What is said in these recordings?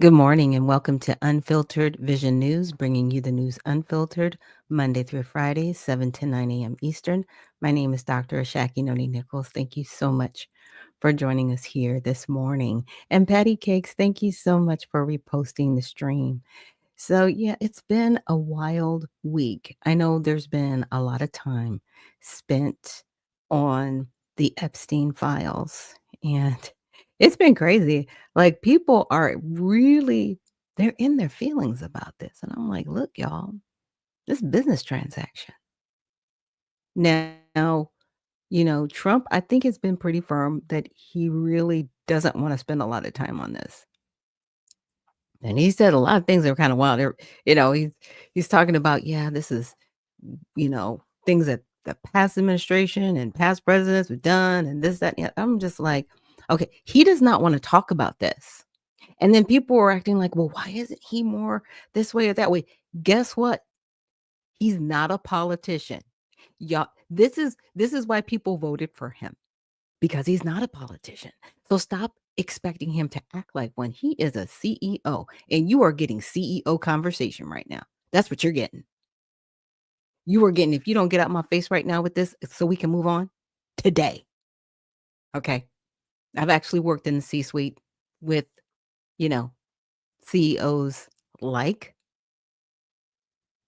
Good morning and welcome to Unfiltered Vision News, bringing you the news unfiltered Monday through Friday, 7 to 9 a.m. Eastern. My name is Dr. Ashaki Noni Nichols. Thank you so much for joining us here this morning. And Patty Cakes, thank you so much for reposting the stream. So, yeah, it's been a wild week. I know there's been a lot of time spent on the Epstein files, and it's been crazy. Like, people are really they're in their feelings about this. And I'm like, look, y'all, this business transaction. Now, Trump, I think has been pretty firm that he really doesn't want to spend a lot of time on this. And he said a lot of things that were kind of wild. He's talking about, yeah, this is, things that the past administration and past presidents have done and this, that, and the I'm just like, okay, he does not want to talk about this. And then people were acting like, well, why isn't he more this way or that way? Guess what? He's not a politician. Y'all, this is why people voted for him because he's not a politician. So stop expecting him to act like one. He is a CEO, and you are getting CEO conversation right now. That's what you're getting. You are getting, if you don't get out my face right now with this so we can move on today. Okay. I've actually worked in the C suite with, you know, CEOs like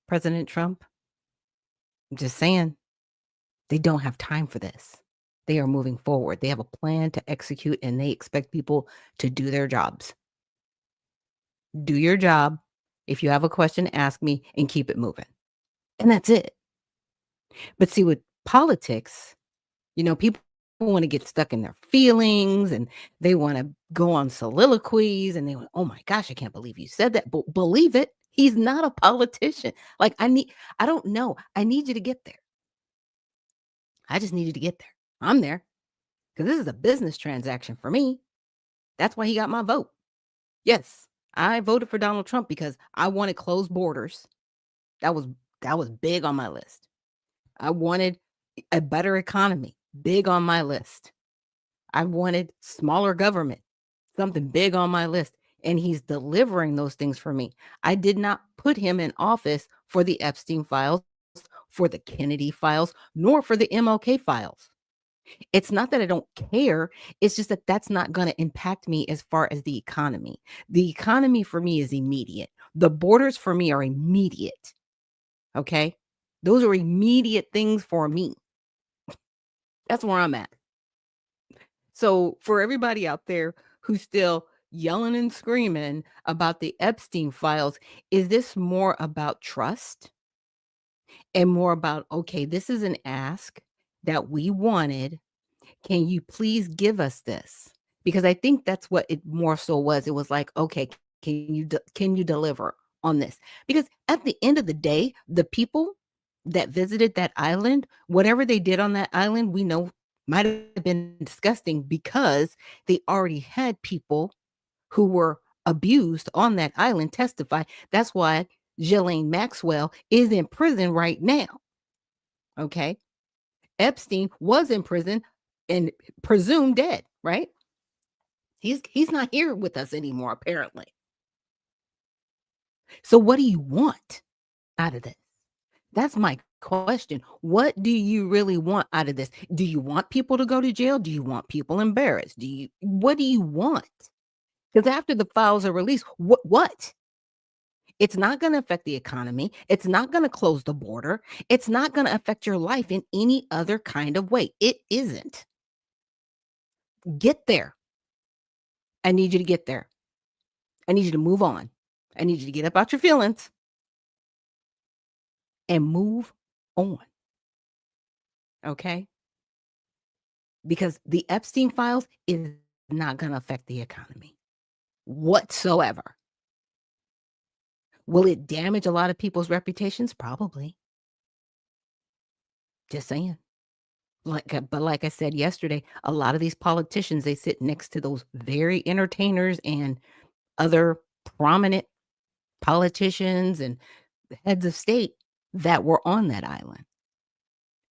President Trump. I'm just saying they don't have time for this. They are moving forward. They have a plan to execute and they expect people to do their jobs. Do your job. If you have a question, ask me and keep it moving. And that's it. But see, with politics, people want to get stuck in their feelings and they want to go on soliloquies and they want, oh my gosh, I can't believe you said that. But believe it, he's not a politician. Like, I don't know. I need you to get there. I just need you to get there. I'm there because this is a business transaction for me. That's why he got my vote. Yes, I voted for Donald Trump because I wanted closed borders. That was that was big on my list. I wanted a better economy, big on my list. I wanted smaller government, something big on my list. And he's delivering those things for me. I did not put him in office for the Epstein files, for the Kennedy files, nor for the MLK files. It's not that I don't care. It's just that that's not going to impact me as far as the economy. The economy for me is immediate. The borders for me are immediate. Okay. Those are immediate things for me. That's where I'm at. So for everybody out there who's still yelling and screaming about the Epstein files, is this more about trust and more about, okay, this is an ask that we wanted. Can you please give us this? Because I think that's what it more so was. It was like, okay, can you deliver on this? Because at the end of the day, the people that visited that island, whatever they did on that island, we know might have been disgusting because they already had people who were abused on that island testify. That's why Ghislaine Maxwell is in prison right now. Okay. Epstein was in prison and presumed dead, right? He's not here with us anymore, apparently. So what do you want out of this? That's my question. What do you really want out of this? Do you want people to go to jail? Do you want people embarrassed? What do you want? Because after the files are released, what? It's not going to affect the economy. It's not going to close the border. It's not going to affect your life in any other kind of way. It isn't. Get there. I need you to get there. I need you to move on. I need you to get up out your feelings and move on. Okay? Because the Epstein files is not going to affect the economy whatsoever. Will it damage a lot of people's reputations? Probably. Just saying. But like I said yesterday, a lot of these politicians, they sit next to those very entertainers and other prominent politicians and heads of state that were on that island.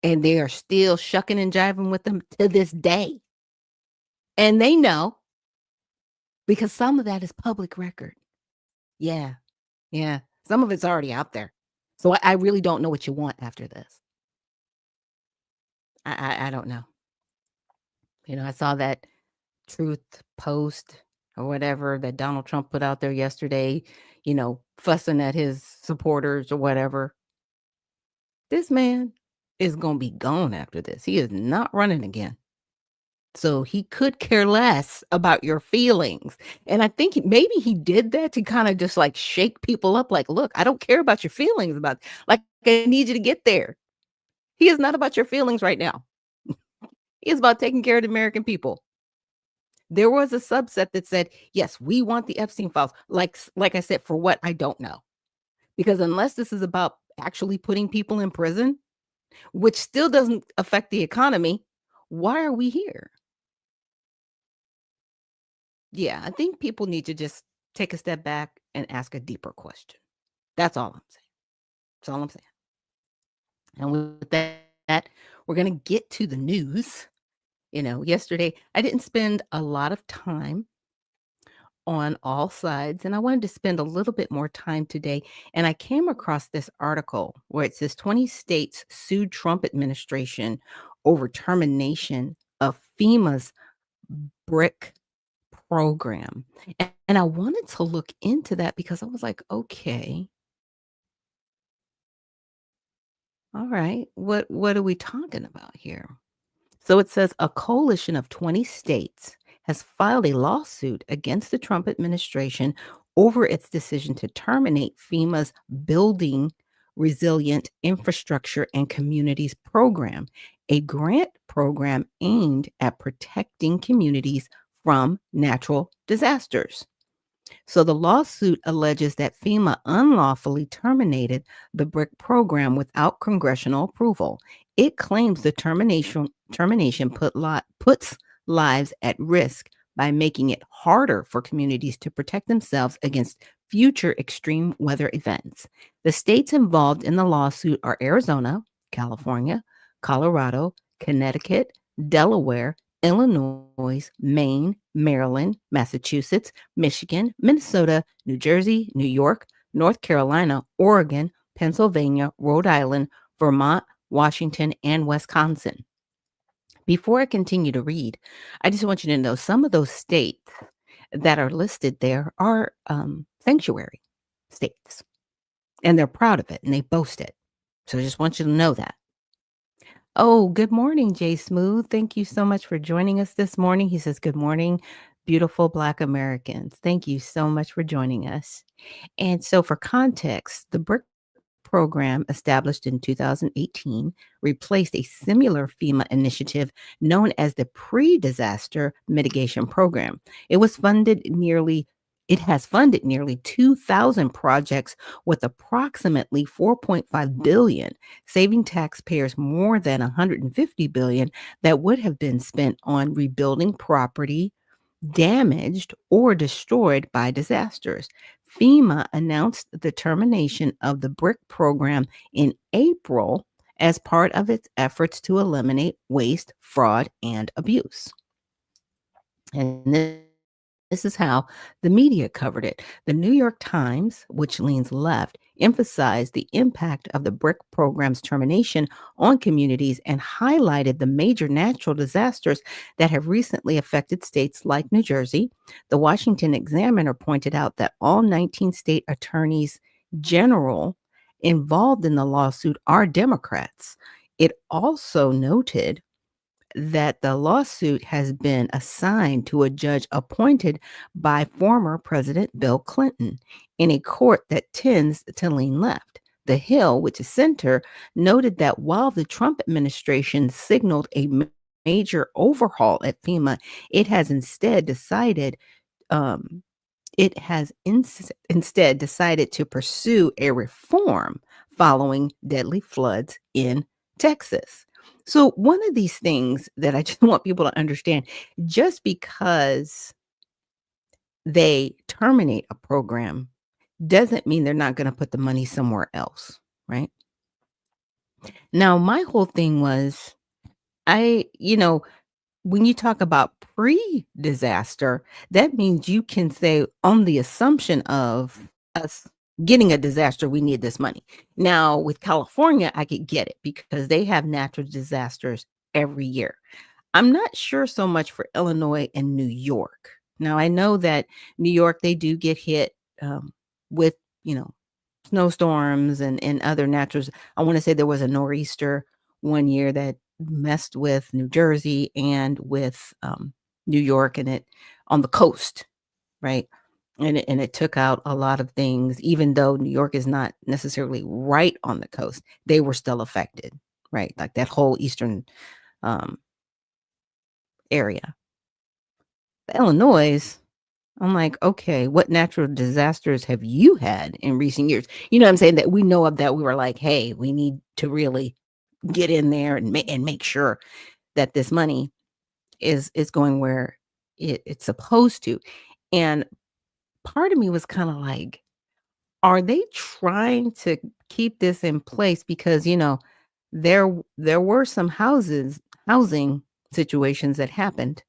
And they are still shucking and jiving with them to this day. And they know because some of that is public record. Yeah, yeah. Some of it's already out there. So I really don't know what you want after this. I don't know. I saw that truth post or whatever that Donald Trump put out there yesterday, fussing at his supporters or whatever. This man is gonna be gone after this. He is not running again. So he could care less about your feelings. And I think maybe he did that to kind of just like shake people up like, look, I don't care about your feelings about like I need you to get there. He is not about your feelings right now. He is about taking care of the American people. There was a subset that said, yes, we want the Epstein files. Like I said, for what I don't know. Because unless this is about actually putting people in prison, which still doesn't affect the economy, why are we here? Yeah, I think people need to just take a step back and ask a deeper question. That's all I'm saying. That's all I'm saying. And with that, we're going to get to the news. Yesterday, I didn't spend a lot of time on all sides, and I wanted to spend a little bit more time today. And I came across this article where it says 20 states sued Trump administration over termination of FEMA's brick program. And I wanted to look into that because I was like, okay, all right, what are we talking about here? So it says a coalition of 20 states has filed a lawsuit against the Trump administration over its decision to terminate FEMA's Building Resilient Infrastructure and Communities program, a grant program aimed at protecting communities from natural disasters. So the lawsuit alleges that FEMA unlawfully terminated the BRIC program without congressional approval. It claims the termination puts lives at risk by making it harder for communities to protect themselves against future extreme weather events. The states involved in the lawsuit are Arizona, California, Colorado, Connecticut, Delaware, Illinois, Maine, Maryland, Massachusetts, Michigan, Minnesota, New Jersey, New York, North Carolina, Oregon, Pennsylvania, Rhode Island, Vermont, Washington, and Wisconsin. Before I continue to read, I just want you to know some of those states that are listed there are sanctuary states, and they're proud of it and they boast it. So I just want you to know that. Oh, good morning, Jay Smooth. Thank you so much for joining us this morning. He says, good morning, beautiful Black Americans. Thank you so much for joining us. And so, for context, the BRIC program, established in 2018, replaced a similar FEMA initiative known as the Pre-Disaster Mitigation Program. It was funded nearly it has funded nearly 2,000 projects with approximately 4.5 billion, saving taxpayers more than 150 billion that would have been spent on rebuilding property damaged or destroyed by disasters. FEMA announced the termination of the BRIC program in April as part of its efforts to eliminate waste, fraud, and abuse. And this is how the media covered it. The New York Times, which leans left, emphasized the impact of the BRIC program's termination on communities and highlighted the major natural disasters that have recently affected states like New Jersey. The Washington Examiner pointed out that all 19 state attorneys general involved in the lawsuit are Democrats. It also noted that the lawsuit has been assigned to a judge appointed by former President Bill Clinton in a court that tends to lean left. The Hill, which is center, noted that while the Trump administration signaled a major overhaul at FEMA, it has instead decided um, instead decided to pursue a reform following deadly floods in Texas. So, one of these things that I just want people to understand, just because they terminate a program doesn't mean they're not going to put the money somewhere else, right? Now, my whole thing was when you talk about pre-disaster, that means you can say on the assumption of us getting a disaster, we need this money. Now, with California, I could get it because they have natural disasters every year. I'm not sure so much for Illinois and New York. Now, I know that New York, they do get hit with, you know, snowstorms and other naturals. I want to say there was a nor'easter one year that messed with New Jersey and with New York and it on the coast, right? And it took out a lot of things, even though New York is not necessarily right on the coast, they were still affected, right? Like that whole eastern um, area. Illinois, I'm like, okay, what natural disasters have you had in recent years? You know what I'm saying? That we know of that we were like, hey, we need to really get in there and make sure that this money is going where it's supposed to. And part of me was kind of like, are they trying to keep this in place? Because, there were some housing situations that happened.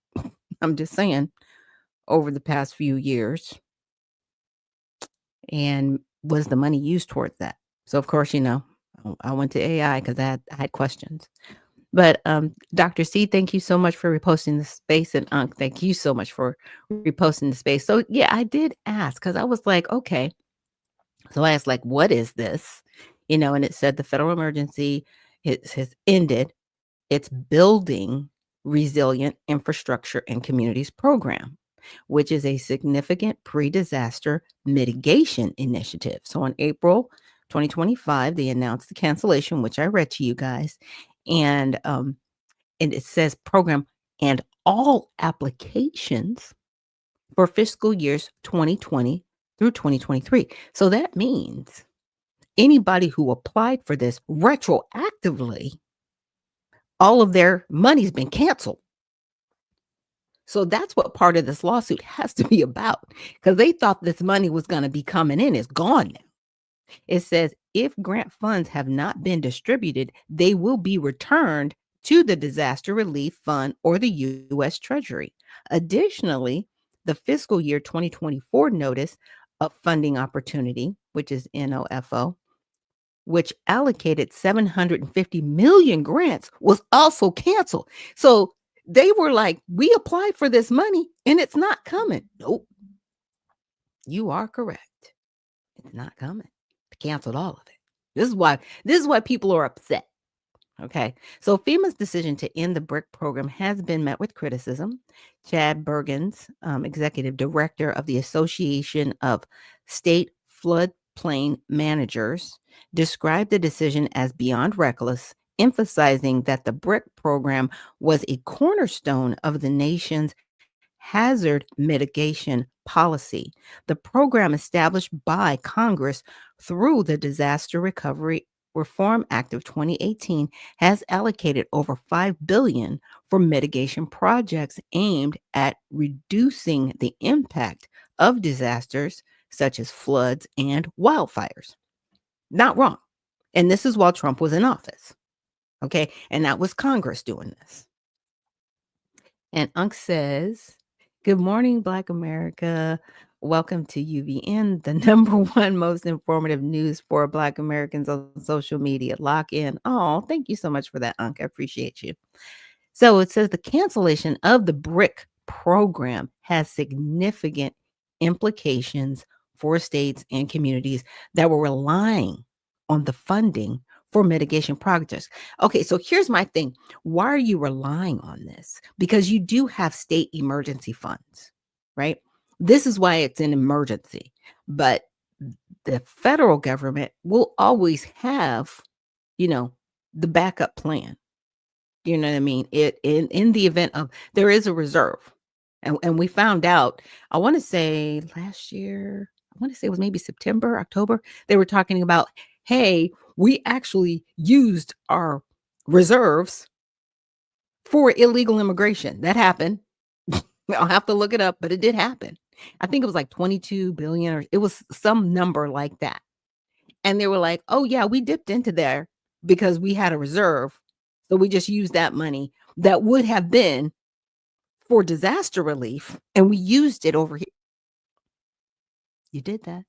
I'm just saying over the past few years. And was the money used towards that? So, of course, I went to AI because I had questions. But, Dr. C, thank you so much for reposting the space, and Unc, thank you so much for reposting the space. So, yeah, I did ask because I was like, okay. So I asked, like, what is this? And it said the federal emergency has ended. It's building resilient infrastructure and communities program, which is a significant pre-disaster mitigation initiative. So in April 2025, they announced the cancellation, which I read to you guys, and it says program and all applications for fiscal years 2020 through 2023. So that means anybody who applied for this retroactively, all of their money's been canceled. So that's what part of this lawsuit has to be about because they thought this money was going to be coming in. It's gone now. It says if grant funds have not been distributed, they will be returned to the Disaster Relief Fund or the U.S. Treasury. Additionally, the fiscal year 2024 notice of funding opportunity, which is NOFO, which allocated 750 million grants, was also canceled. So they were like, we applied for this money and it's not coming. Nope, you are correct. It's not coming. They canceled all of it. This is why people are upset. Okay. So FEMA's decision to end the BRIC program has been met with criticism. Chad Bergens, executive director of the Association of State Floodplain Managers, described the decision as beyond reckless, emphasizing that the BRIC program was a cornerstone of the nation's hazard mitigation policy. The program established by Congress through the Disaster Recovery Reform Act of 2018 has allocated over $5 billion for mitigation projects aimed at reducing the impact of disasters such as floods and wildfires. Not wrong. And this is while Trump was in office. Okay. And that was Congress doing this. And Unc says, good morning, Black America. Welcome to UVN, the number one most informative news for Black Americans on social media. Lock in. Oh, thank you so much for that, Unc. I appreciate you. So it says the cancellation of the BRIC program has significant implications for states and communities that were relying on the funding for mitigation projects. Okay, so here's my thing. Why are you relying on this? Because you do have state emergency funds, right? This is why it's an emergency. But the federal government will always have, the backup plan. You know what I mean? It in the event of there is a reserve. And we found out, I want to say last year, I want to say it was maybe September, October, they were talking about, hey, we actually used our reserves for illegal immigration. That happened. I'll have to look it up, but it did happen. I think it was like 22 billion or it was some number like that. And they were like, oh, yeah, we dipped into there because we had a reserve. So we just used that money that would have been for disaster relief and we used it over here. You did that.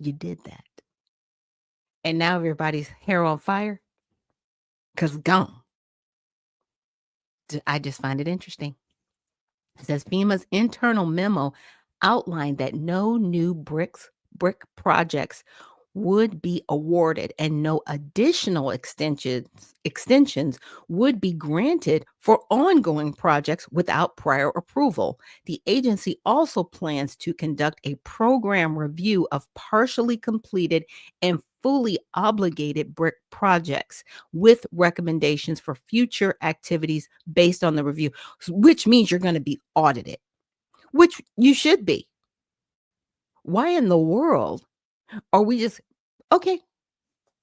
You did that. And now everybody's hair on fire because gone. I just find it interesting. It says FEMA's internal memo outlined that no new brick projects would be awarded and no additional extensions would be granted for ongoing projects without prior approval. The agency also plans to conduct a program review of partially completed and fully obligated brick projects with recommendations for future activities based on the review, which means you're going to be audited, which you should be. Why in the world are we just okay?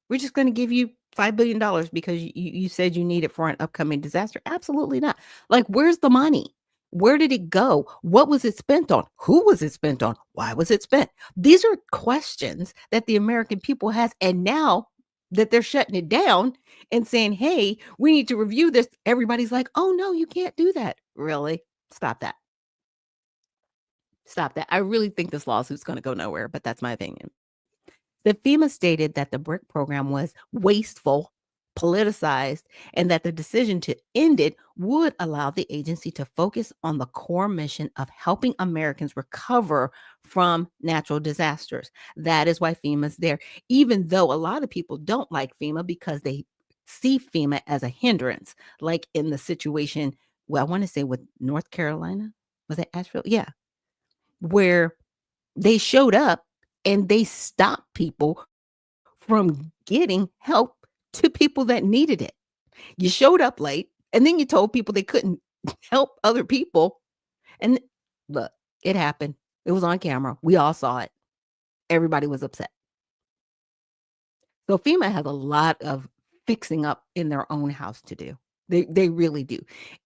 We're just going to give you $5 billion because you said you need it for an upcoming disaster. Absolutely not. Like, where's the money? Where did it go? What was it spent on? Who was it spent on? Why was it spent? These are questions that the American people has. And now that they're shutting it down and saying, hey, we need to review this, everybody's like, oh, no, you can't do that. Really? Stop that. Stop that. I really think this lawsuit's going to go nowhere, but that's my opinion. The FEMA stated that the BRIC program was wasteful, politicized, and that the decision to end it would allow the agency to focus on the core mission of helping Americans recover from natural disasters. That is why FEMA's there, even though a lot of people don't like FEMA because they see FEMA as a hindrance, like in the situation, well, I want to say with North Carolina. Was it Asheville? Yeah. Where they showed up and they stopped people from getting help to people that needed it. You showed up late and then you told people they couldn't help other people. And look, it happened. It was on camera. We all saw it. Everybody was upset. So FEMA has a lot of fixing up in their own house to do. They really do.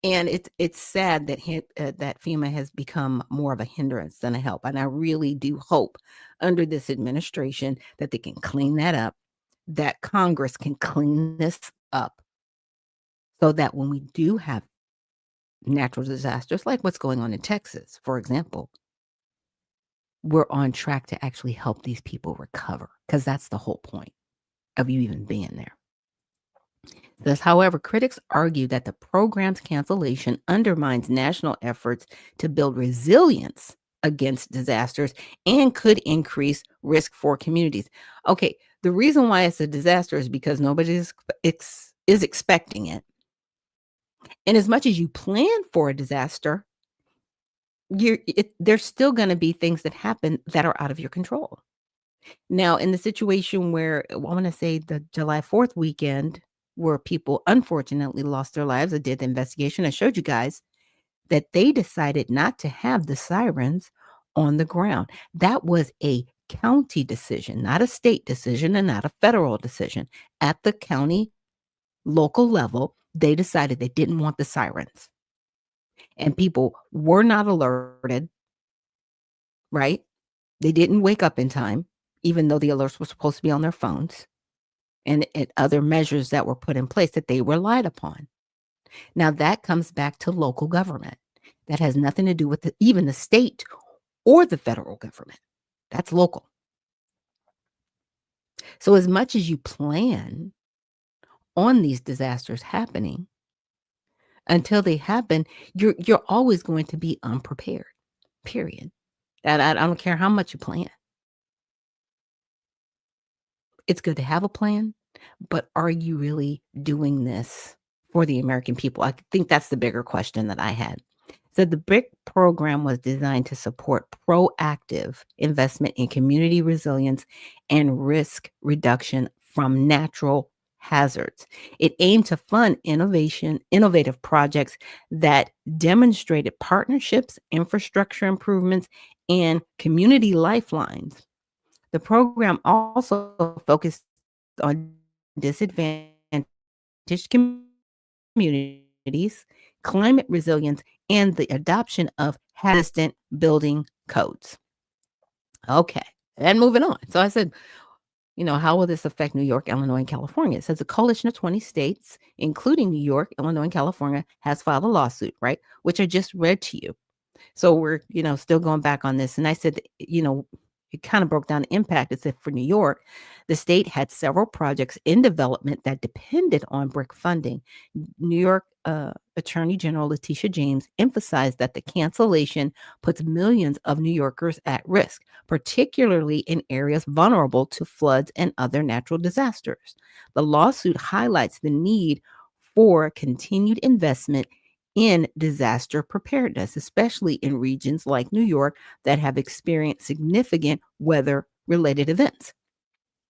And it's sad that that FEMA has become more of a hindrance than a help. And I really do hope under this administration that they can clean that up, that Congress can clean this up so that when we do have natural disasters, like what's going on in Texas, for example, we're on track to actually help these people recover because that's the whole point of you even being there. Thus, however, critics argue that the program's cancellation undermines national efforts to build resilience against disasters and could increase risk for communities. Okay, the reason why it's a disaster is because nobody is expecting it. And as much as you plan for a disaster, there's still going to be things that happen that are out of your control. Now, in the situation where I want to say the July 4th weekend, where people unfortunately lost their lives, I did the investigation. I showed you guys that they decided not to have the sirens on the ground. That was a county decision, not a state decision and not a federal decision. At the county local level, they decided they didn't want the sirens. And people were not alerted, right? They didn't wake up in time, even though the alerts were supposed to be on their phones. And other measures that were put in place that they relied upon. Now, that comes back to local government. That has nothing to do with even the state or the federal government. That's local. So as much as you plan on these disasters happening, until they happen, you're always going to be unprepared, period. And I don't care how much you plan. It's good to have a plan, but are you really doing this for the American people? I think that's the bigger question that I had. So the BRIC program was designed to support proactive investment in community resilience and risk reduction from natural hazards. It aimed to fund innovative projects that demonstrated partnerships, infrastructure improvements, and community lifelines. The program also focused on disadvantaged communities, climate resilience, and the adoption of hazardous building codes. Okay, and moving on. So I said, how will this affect New York, Illinois, and California? It says a coalition of 20 states, including New York, Illinois, and California, has filed a lawsuit, right? Which I just read to you. So we're, still going back on this. And I said, It kind of broke down the impact. It said for New York, the state had several projects in development that depended on brick funding. New York Attorney General Letitia James emphasized that the cancellation puts millions of New Yorkers at risk, particularly in areas vulnerable to floods and other natural disasters. The lawsuit highlights the need for continued investment in disaster preparedness, especially in regions like New York that have experienced significant weather related events.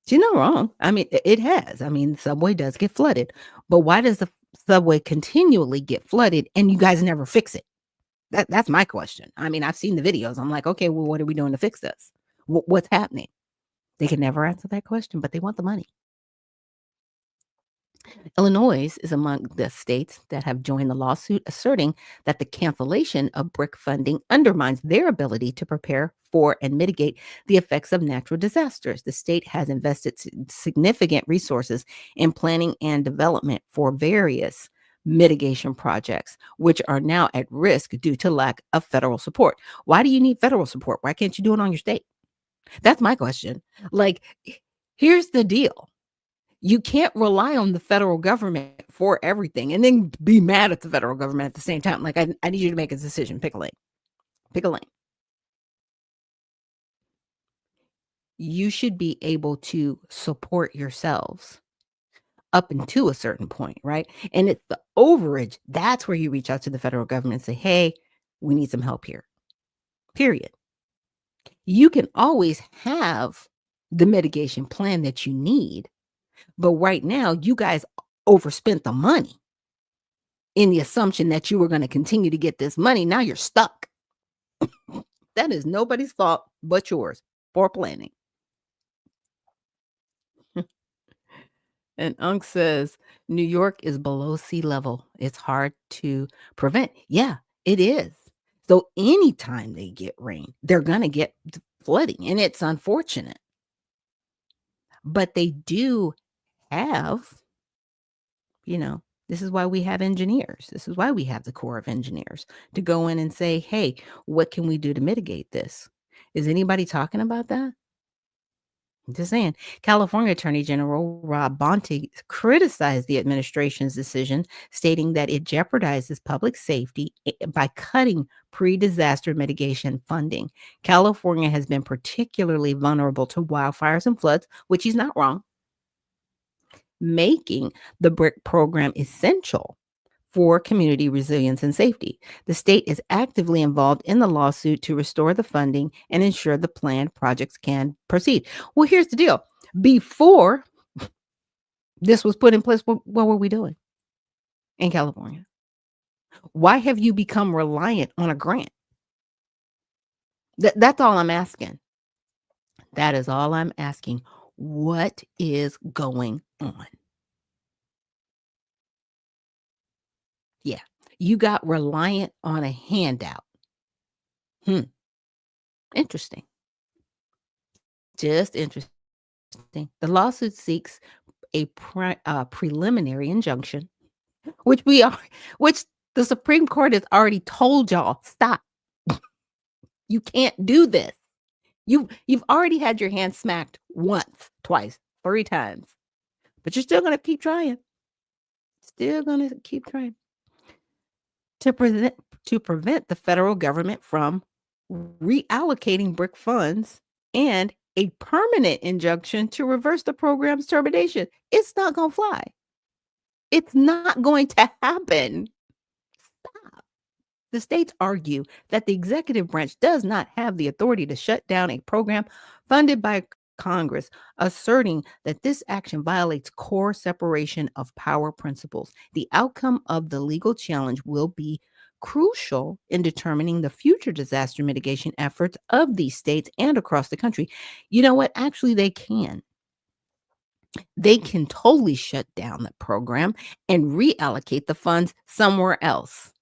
She's not wrong. I mean, it has. I mean, the subway does get flooded, but why does the subway continually get flooded and you guys never fix it? That's my question. I mean, I've seen the videos. I'm like, okay, well, what are we doing to fix this? What's happening? They can never answer that question, but they want the money. Illinois is among the states that have joined the lawsuit, asserting that the cancellation of BRIC funding undermines their ability to prepare for and mitigate the effects of natural disasters. The state has invested significant resources in planning and development for various mitigation projects, which are now at risk due to lack of federal support. Why do you need federal support? Why can't you do it on your state? That's my question. Like, here's the deal. You can't rely on the federal government for everything and then be mad at the federal government at the same time. Like, I need you to make a decision. Pick a lane. Pick a lane. You should be able to support yourselves up until a certain point, right? And it's the overage. That's where you reach out to the federal government and say, hey, we need some help here. Period. You can always have the mitigation plan that you need. But right now, you guys overspent the money in the assumption that you were going to continue to get this money. Now you're stuck. That is nobody's fault but yours. Poor planning. And Unc says New York is below sea level. It's hard to prevent. Yeah, it is. So anytime they get rain, they're going to get flooding. And it's unfortunate. But they do have, this is why we have engineers. This is why we have the Corps of Engineers to go in and say, hey, what can we do to mitigate this? Is anybody talking about that? I'm just saying. California Attorney General Rob Bonte criticized the administration's decision, stating that it jeopardizes public safety by cutting pre-disaster mitigation funding. California has been particularly vulnerable to wildfires and floods, which he's not wrong, making the BRIC program essential for community resilience and safety. The state is actively involved in the lawsuit to restore the funding and ensure the planned projects can proceed. Well, here's the deal. Before this was put in place, what were we doing in California? Why have you become reliant on a grant? That's all I'm asking. That is all I'm asking. What is going on? Yeah, you got reliant on a handout. Interesting. Just interesting. The lawsuit seeks a preliminary injunction, which the Supreme Court has already told y'all, stop. You can't do this. You've already had your hand smacked once, twice, 3 times, but you're still gonna keep trying. Still gonna keep trying to prevent the federal government from reallocating BRIC funds and a permanent injunction to reverse the program's termination. It's not gonna fly. It's not going to happen. Stop. The states argue that the executive branch does not have the authority to shut down a program funded by Congress, asserting that this action violates core separation of power principles. The outcome of the legal challenge will be crucial in determining the future disaster mitigation efforts of these states and across the country. You know what? Actually, they can. They can totally shut down the program and reallocate the funds somewhere else.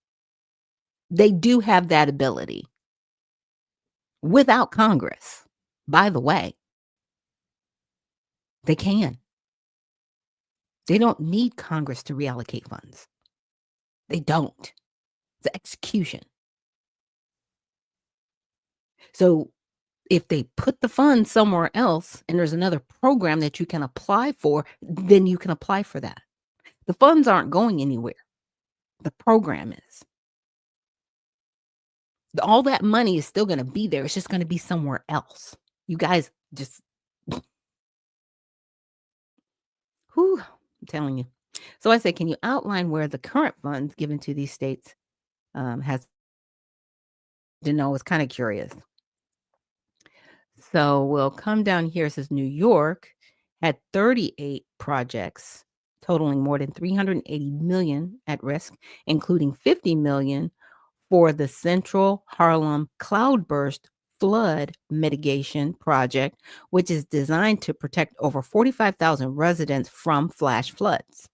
They do have that ability without Congress. By the way, they can. They don't need Congress to reallocate funds. They don't. It's execution. So If they put the funds somewhere else and there's another program that you can apply for, then you can apply for that. The funds aren't going anywhere. The program is. All that money is still gonna be there. It's just gonna be somewhere else. You guys just whew, I'm telling you. So I said, "Can you outline where the current funds given to these states, has to know?" It's kinda curious. So we'll come down here. It says New York had 38 projects totaling more than 380 million at risk, including 50 million for the Central Harlem Cloudburst Flood Mitigation Project, which is designed to protect over 45,000 residents from flash floods.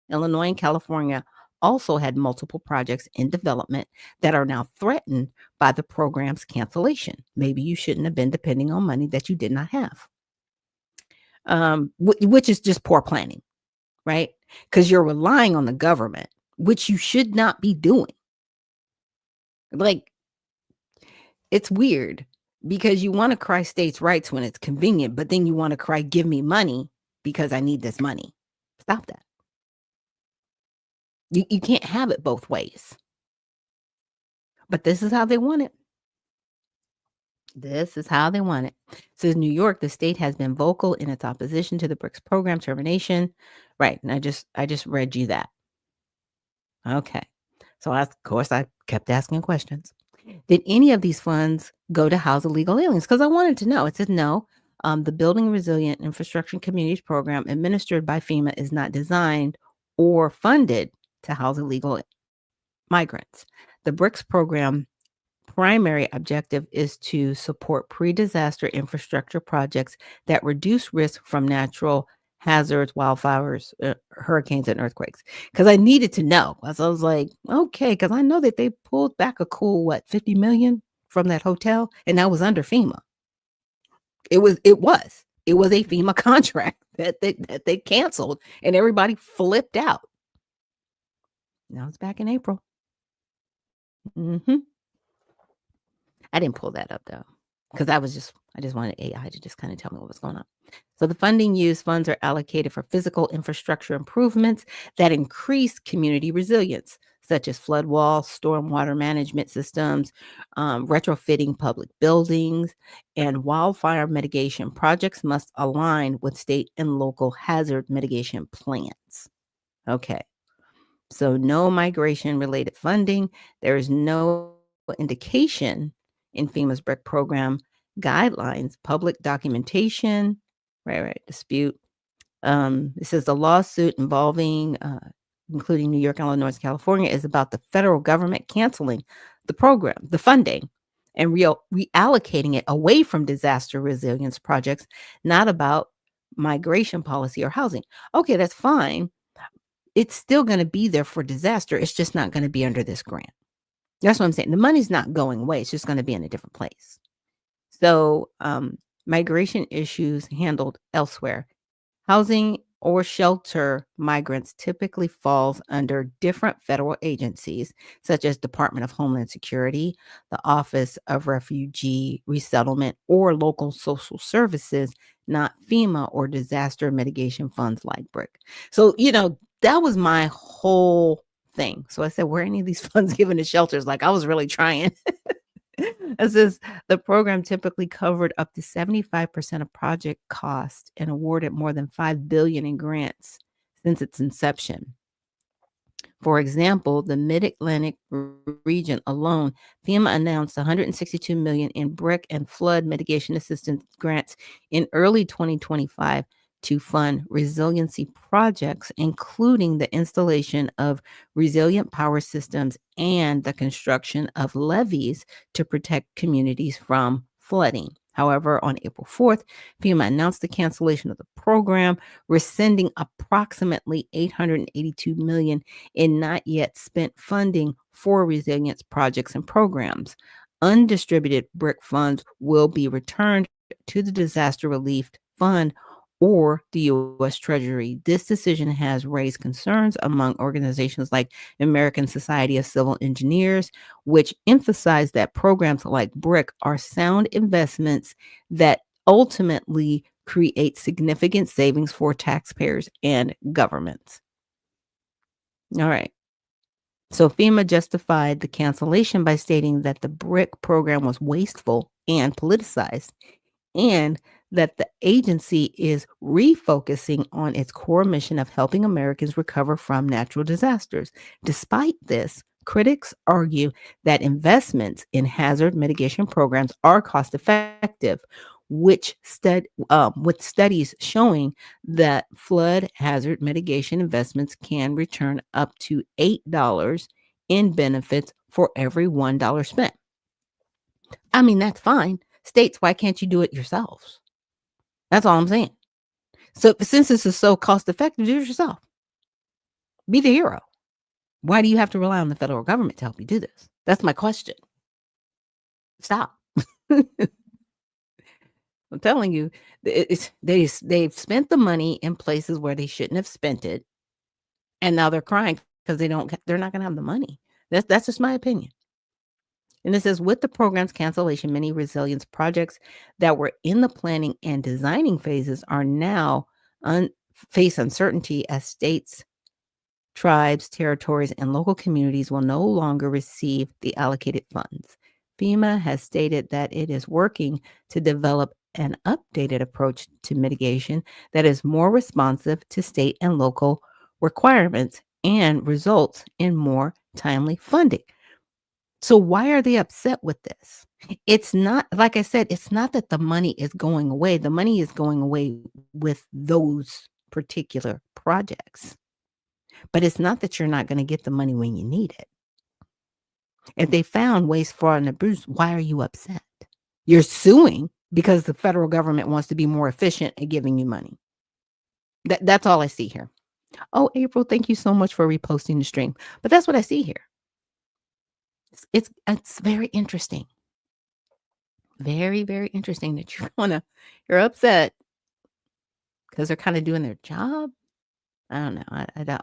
Illinois and California also had multiple projects in development that are now threatened by the program's cancellation. Maybe you shouldn't have been depending on money that you did not have, which is just poor planning, right? Because you're relying on the government, which you should not be doing. Like, it's weird because you want to cry states' rights when it's convenient, but then you want to cry, give me money because I need this money. Stop that. You can't have it both ways. But this is how they want it. This is how they want it. Says New York, the state has been vocal in its opposition to the BRICS program termination. Right. And I just read you that. Okay. So of course I kept asking questions. Did any of these funds go to house illegal aliens? Because I wanted to know. It said no. The Building Resilient Infrastructure and Communities program administered by FEMA is not designed or funded to house illegal migrants. The BRICS program primary objective is to support pre-disaster infrastructure projects that reduce risk from natural hazards, wildfires, hurricanes, and earthquakes. Because I needed to know. So I was like, okay, because I know that they pulled back a cool, what, 50 million from that hotel, and that was under FEMA. It was a FEMA contract that they canceled, and everybody flipped out. Now it's back in April. Hmm. I didn't pull that up though, because I just wanted AI to just kind of tell me what was going on. So the funding used funds are allocated for physical infrastructure improvements that increase community resilience, such as flood walls, stormwater management systems, retrofitting public buildings, and wildfire mitigation projects must align with state and local hazard mitigation plans. Okay. So no migration related funding. There is no indication in FEMA's BRIC program guidelines, public documentation, right, dispute. It says the lawsuit involving, including New York, Illinois, California, is about the federal government canceling the program, the funding, and reallocating it away from disaster resilience projects, not about migration policy or housing. Okay, that's fine. It's still gonna be there for disaster, it's just not gonna be under this grant. That's what I'm saying. The money's not going away, it's just gonna be in a different place. So, migration issues handled elsewhere. Housing or shelter migrants typically falls under different federal agencies, such as Department of Homeland Security, the Office of Refugee Resettlement, or local social services, not FEMA or disaster mitigation funds like BRIC. So, that was my whole thing. So I said, were any of these funds given to shelters? Like I was really trying. It says the program typically covered up to 75% of project cost and awarded more than 5 billion in grants since its inception. For example, the Mid-Atlantic region alone, FEMA announced 162 million in brick and flood mitigation assistance grants in early 2025 to fund resiliency projects, including the installation of resilient power systems and the construction of levees to protect communities from flooding. However, on April 4th, FEMA announced the cancellation of the program, rescinding approximately 882 million in not yet spent funding for resilience projects and programs. Undistributed BRIC funds will be returned to the Disaster Relief Fund or the U.S. Treasury. This decision has raised concerns among organizations like American Society of Civil Engineers, which emphasize that programs like BRIC are sound investments that ultimately create significant savings for taxpayers and governments. All right. So FEMA justified the cancellation by stating that the BRIC program was wasteful and politicized, and that the agency is refocusing on its core mission of helping Americans recover from natural disasters. Despite this, critics argue that investments in hazard mitigation programs are cost effective, with studies showing that flood hazard mitigation investments can return up to $8 in benefits for every $1 spent. I mean, that's fine. States, why can't you do it yourselves? That's all I'm saying. So since this is so cost effective, do it yourself. Be the hero. Why do you have to rely on the federal government to help you do this? That's my question. Stop. I'm telling you, they've spent the money in places where they shouldn't have spent it, and now they're crying because they're not going to have the money. That's just my opinion. And it says, with the program's cancellation, many resilience projects that were in the planning and designing phases are now face uncertainty as states, tribes, territories, and local communities will no longer receive the allocated funds. FEMA has stated that it is working to develop an updated approach to mitigation that is more responsive to state and local requirements and results in more timely funding. So why are they upset with this? It's not, like I said, it's not that the money is going away. The money is going away with those particular projects. But it's not that you're not going to get the money when you need it. If they found waste, fraud, and abuse, why are you upset? You're suing because the federal government wants to be more efficient at giving you money. That's all I see here. Oh, April, thank you so much for reposting the stream. But that's what I see here. It's very interesting. Very, very interesting that you're upset because they're kind of doing their job. I don't know.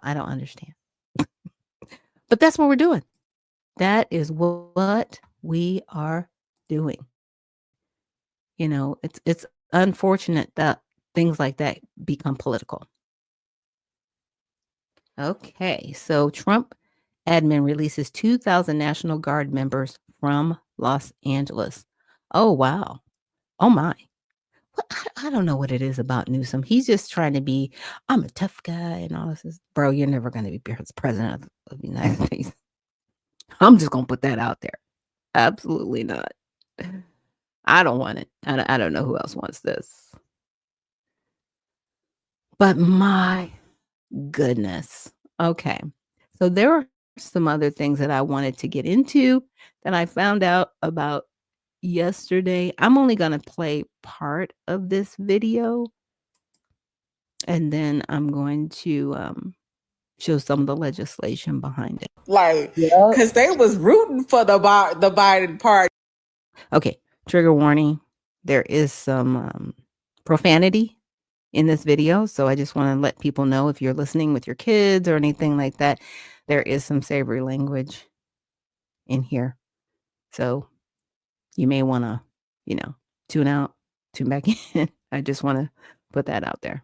I don't understand. But that's what we're doing. That is what we are doing. You know, it's unfortunate that things like that become political. Okay, so Trump admin releases 2,000 National Guard members from Los Angeles. Oh, wow. Oh, my. I don't know what it is about Newsom. He's just trying to be, I'm a tough guy and all this. Bro, you're never going to be president of the United States. I'm just going to put that out there. Absolutely not. I don't want it. I don't know who else wants this. But my goodness. Okay. So there are some other things that I wanted to get into that I found out about yesterday. I'm only going to play part of this video, and then I'm going to show some of the legislation behind it. Like, because they was rooting for the Biden party. Okay, trigger warning. There is some profanity in this video, so I just want to let people know, if you're listening with your kids or anything like that, there is some savory language in here. So you may want to, tune out, tune back in. I just want to put that out there.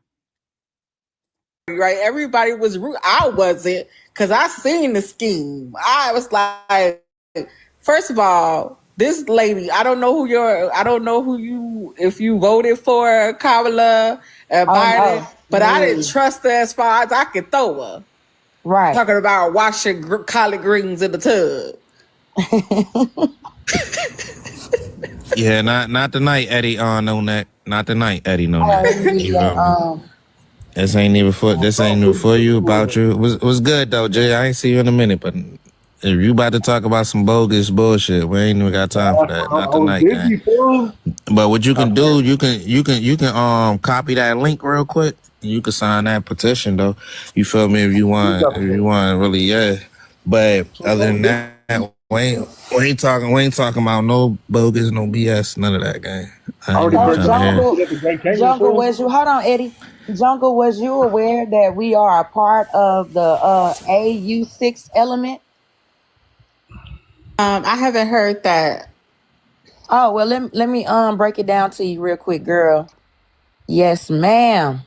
Right, everybody was rooting. I wasn't, because I seen the scheme. I was like, first of all, this lady, I don't know if you voted for Kamala Biden, no. But I didn't trust her as far as I could throw her. Right. Talking about washing collard greens in the tub. Yeah, not tonight, Eddie. No, not tonight, Eddie. No, this ain't even for you. About you. It was good though, Jay. I ain't see you in a minute, but if you about to talk about some bogus bullshit, we ain't even got time for that. Not tonight, man. But what you can do, you can copy that link real quick. You can sign that petition though. You feel me? If you want really, yeah. But other than that, We ain't talking about no bogus, no BS, none of that, gang. I ain't even trying to hear. Jungle, was you, hold on, Eddie. Jungle, was you aware that we are a part of the AU6 element? I haven't heard that. Oh, well, let me break it down to you real quick, girl. Yes, ma'am.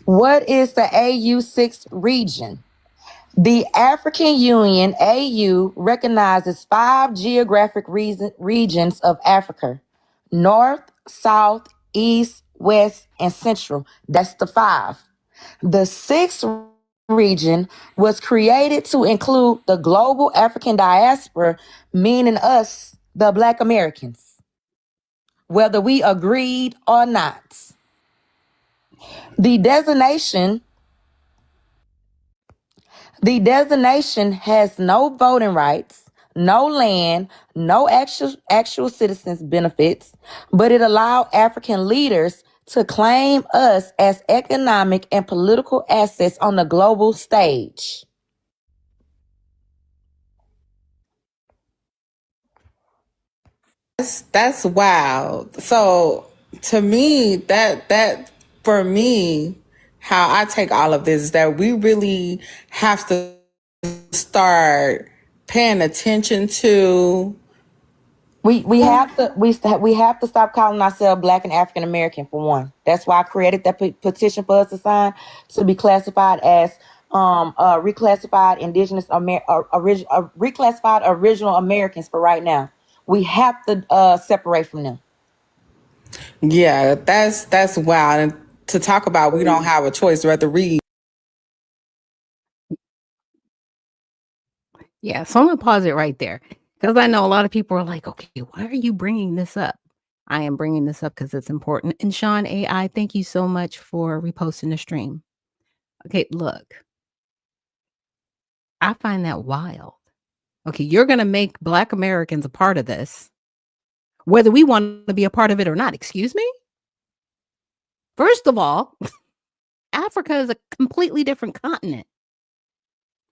What is the AU6 region? The African Union, AU, recognizes 5 geographic regions of Africa: North, South, East, West, and Central. That's the 5. The 6th region was created to include the global African diaspora, meaning us, the Black Americans, whether we agreed or not. The designation has no voting rights, no land, no actual citizens benefits, but it allowed African leaders to claim us as economic and political assets on the global stage. That's wild. So to me, that for me, how I take all of this is that we really have to start paying attention to. We have to stop calling ourselves Black and African American, for one. That's why I created that petition for us to sign, to be classified as reclassified indigenous reclassified original Americans for right now. We have to separate from them. Yeah, that's wild. And to talk about, we don't have a choice. We have to read. Yeah, so I'm gonna pause it right there because I know a lot of people are like, okay, why are you bringing this up? I am bringing this up because it's important. And Sean AI, thank you so much for reposting the stream. Okay, look, I find that wild. Okay, you're gonna make Black Americans a part of this, whether we want to be a part of it or not. Excuse me? First of all, Africa is a completely different continent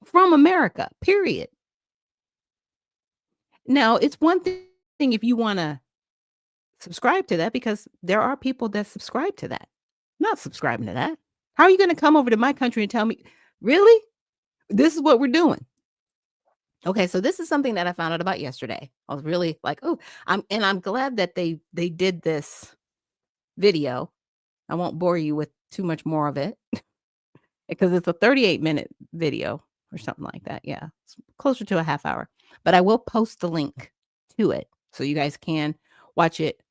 from America, period. Now, it's one thing if you want to subscribe to that because there are people that subscribe to that. Not subscribing to that. How are you going to come over to my country and tell me, really? This is what we're doing. Okay, so this is something that I found out about yesterday. I was really like, oh, I'm glad that they did this video. I won't bore you with too much more of it because it's a 38-minute video or something like that. Yeah, it's closer to a half hour. But I will post the link to it so you guys can watch it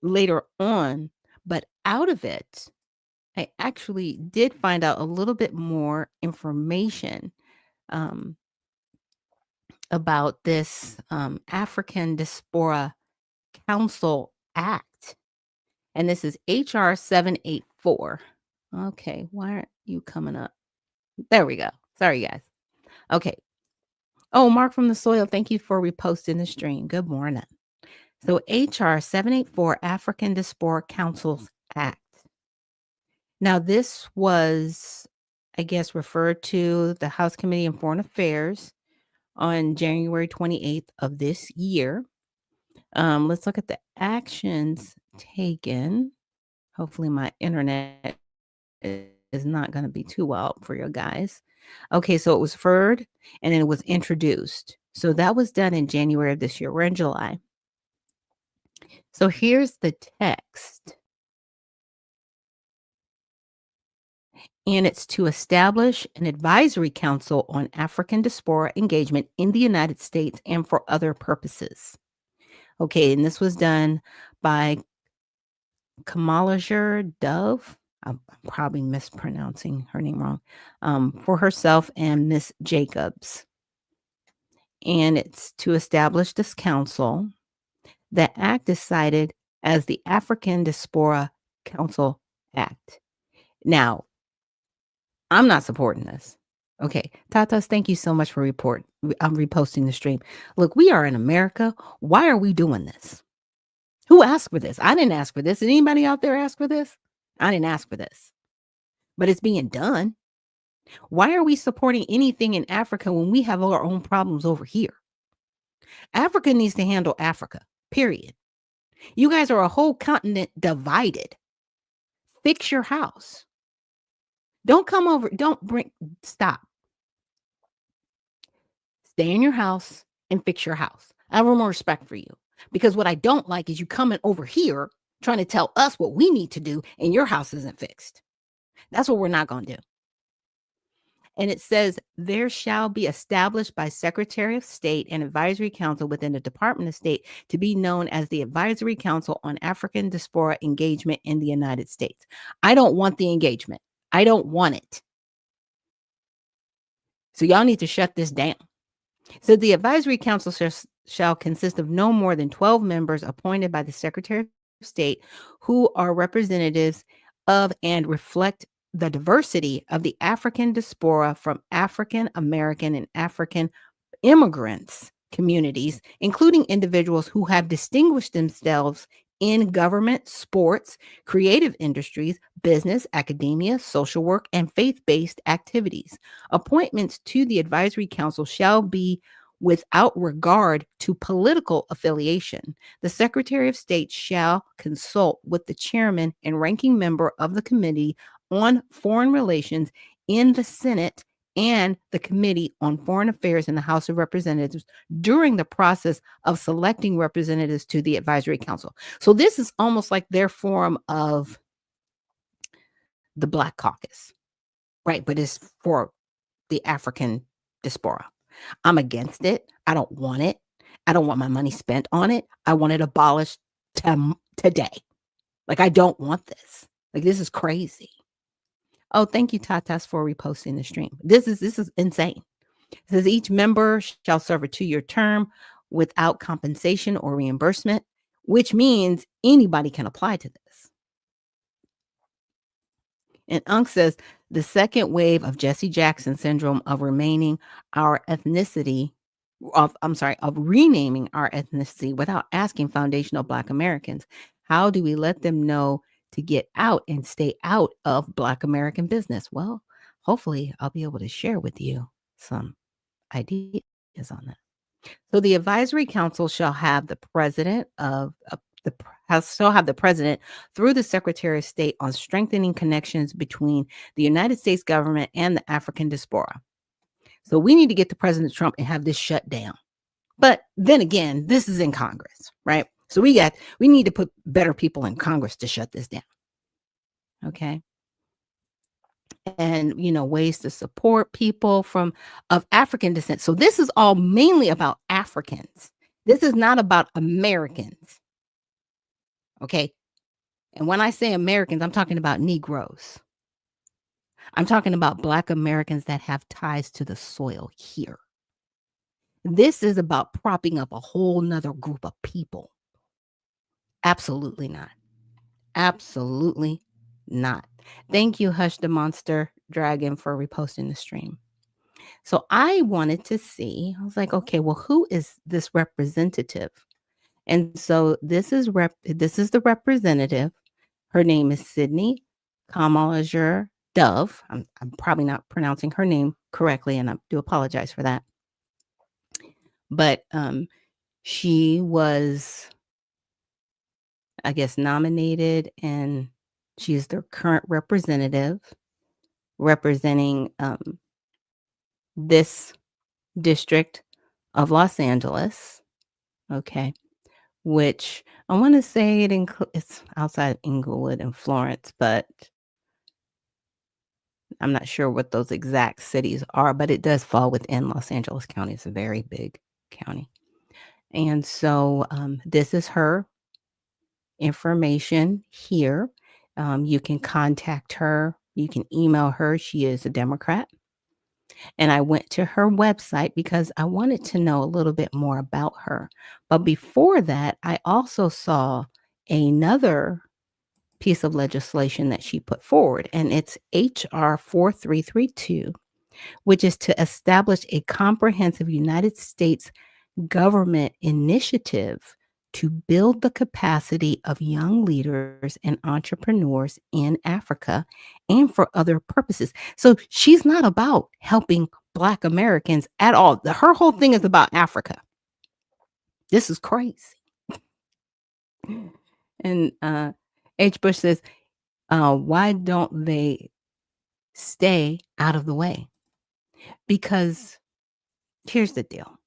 later on. But out of it, I actually did find out a little bit more information about this African Diaspora Council Act. And this is HR 784. Okay, why aren't you coming up? There we go. Sorry, guys. Okay. Oh, Mark from the Soil, thank you for reposting the stream. Good morning. So HR 784, African Diaspora Councils Act. Now, this was, I guess, referred to the House Committee on Foreign Affairs on January 28th of this year. Let's look at the actions taken. Hopefully my internet is not going to be too wild for you guys. Okay, so it was referred and then it was introduced. So that was done in January of this year. We're in July. So here's the text. And it's to establish an advisory council on African diaspora engagement in the United States and for other purposes. Okay, and this was done by Kamalajer Dove. I'm probably mispronouncing her name wrong, for herself and Miss Jacobs. And it's to establish this council. The act is cited as the African Diaspora Council Act. Now, I'm not supporting this. Okay, Tatas, thank you so much for I'm reposting the stream. Look, we are in America. Why are we doing this? Who asked for this? I didn't ask for this. Did anybody out there ask for this? I didn't ask for this. But it's being done. Why are we supporting anything in Africa when we have our own problems over here? Africa needs to handle Africa, period. You guys are a whole continent divided. Fix your house. Don't come over. Stop. Stay in your house and fix your house. I have more respect for you because what I don't like is you coming over here trying to tell us what we need to do and your house isn't fixed. That's what we're not going to do. And it says, there shall be established by Secretary of State and Advisory Council within the Department of State to be known as the Advisory Council on African Diaspora Engagement in the United States. I don't want the engagement. I don't want it. So y'all need to shut this down. So the Advisory Council shall consist of no more than 12 members appointed by the Secretary of State who are representatives of and reflect the diversity of the African diaspora from African American and African immigrants communities, including individuals who have distinguished themselves in government, sports, creative industries, business, academia, social work, and faith-based activities. Appointments to the Advisory Council shall be without regard to political affiliation. The Secretary of State shall consult with the chairman and ranking member of the Committee on Foreign Relations in the Senate and the Committee on Foreign Affairs in the House of Representatives during the process of selecting representatives to the Advisory Council. So this is almost like their form of the Black Caucus, right? But it's for the African diaspora. I'm against it. I don't want it. I don't want my money spent on it. I want it abolished today. Like, I don't want this. Like, this is crazy. Oh, thank you, Tatas, for reposting the stream. This is insane. It says each member shall serve a 2-year term without compensation or reimbursement, which means anybody can apply to this. And Unk says the second wave of Jesse Jackson syndrome of renaming our ethnicity without asking foundational Black Americans. How do we let them know to get out and stay out of Black American business? Well, hopefully I'll be able to share with you some ideas on that. So the Advisory Council shall have the president through the Secretary of State on strengthening connections between the United States government and the African diaspora. So we need to get to President Trump and have this shut down. But then again, this is in Congress, right? So we need to put better people in Congress to shut this down. Okay. And, ways to support people of African descent. So this is all mainly about Africans. This is not about Americans. Okay. And when I say Americans, I'm talking about Negroes. I'm talking about Black Americans that have ties to the soil here. This is about propping up a whole nother group of people. Absolutely not. Absolutely not. Thank you, Hush the Monster Dragon, for reposting the stream. So I wanted to see, I was like, okay, well, who is this representative? And so this is the representative. Her name is Sydney Kamalajer Dove. I'm probably not pronouncing her name correctly, and I do apologize for that. But she was, I guess, nominated, and she's the current representative representing this district of Los Angeles. Okay. Which I want to say it's outside Inglewood and Florence, but I'm not sure what those exact cities are, but it does fall within Los Angeles County. It's a very big county. And so this is her information here. You can contact her. You can email her. She is a Democrat. And I went to her website because I wanted to know a little bit more about her. But before that, I also saw another piece of legislation that she put forward, and it's HR 4332, which is to establish a comprehensive United States government initiative to build the capacity of young leaders and entrepreneurs in Africa and for other purposes. So she's not about helping Black Americans at all. Her whole thing is about Africa. This is crazy. And H. Bush says, why don't they stay out of the way? Because here's the deal.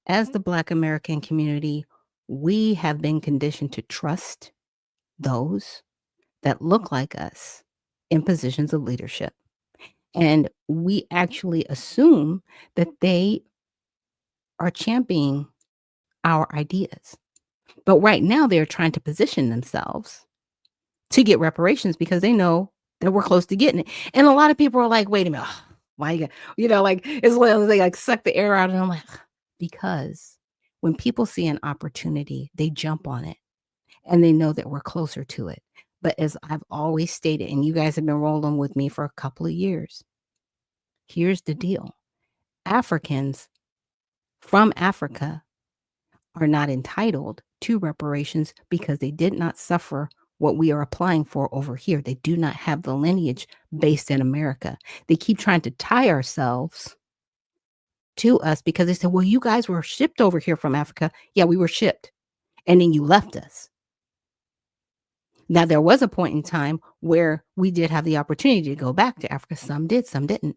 As the Black American community, we have been conditioned to trust those that look like us in positions of leadership. And we actually assume that they are championing our ideas. But right now, they're trying to position themselves to get reparations because they know that we're close to getting it. And a lot of people are like, wait a minute, why you got, like, it's like they like suck the air out. And I'm like, because when people see an opportunity, they jump on it and they know that we're closer to it. But as I've always stated, and you guys have been rolling with me for a couple of years, here's the deal. Africans from Africa are not entitled to reparations because they did not suffer what we are applying for over here. They do not have the lineage based in America. They keep trying to tie ourselves to us because they said, well, you guys were shipped over here from Africa. Yeah, we were shipped. And then you left us. Now, there was a point in time where we did have the opportunity to go back to Africa. Some did, some didn't.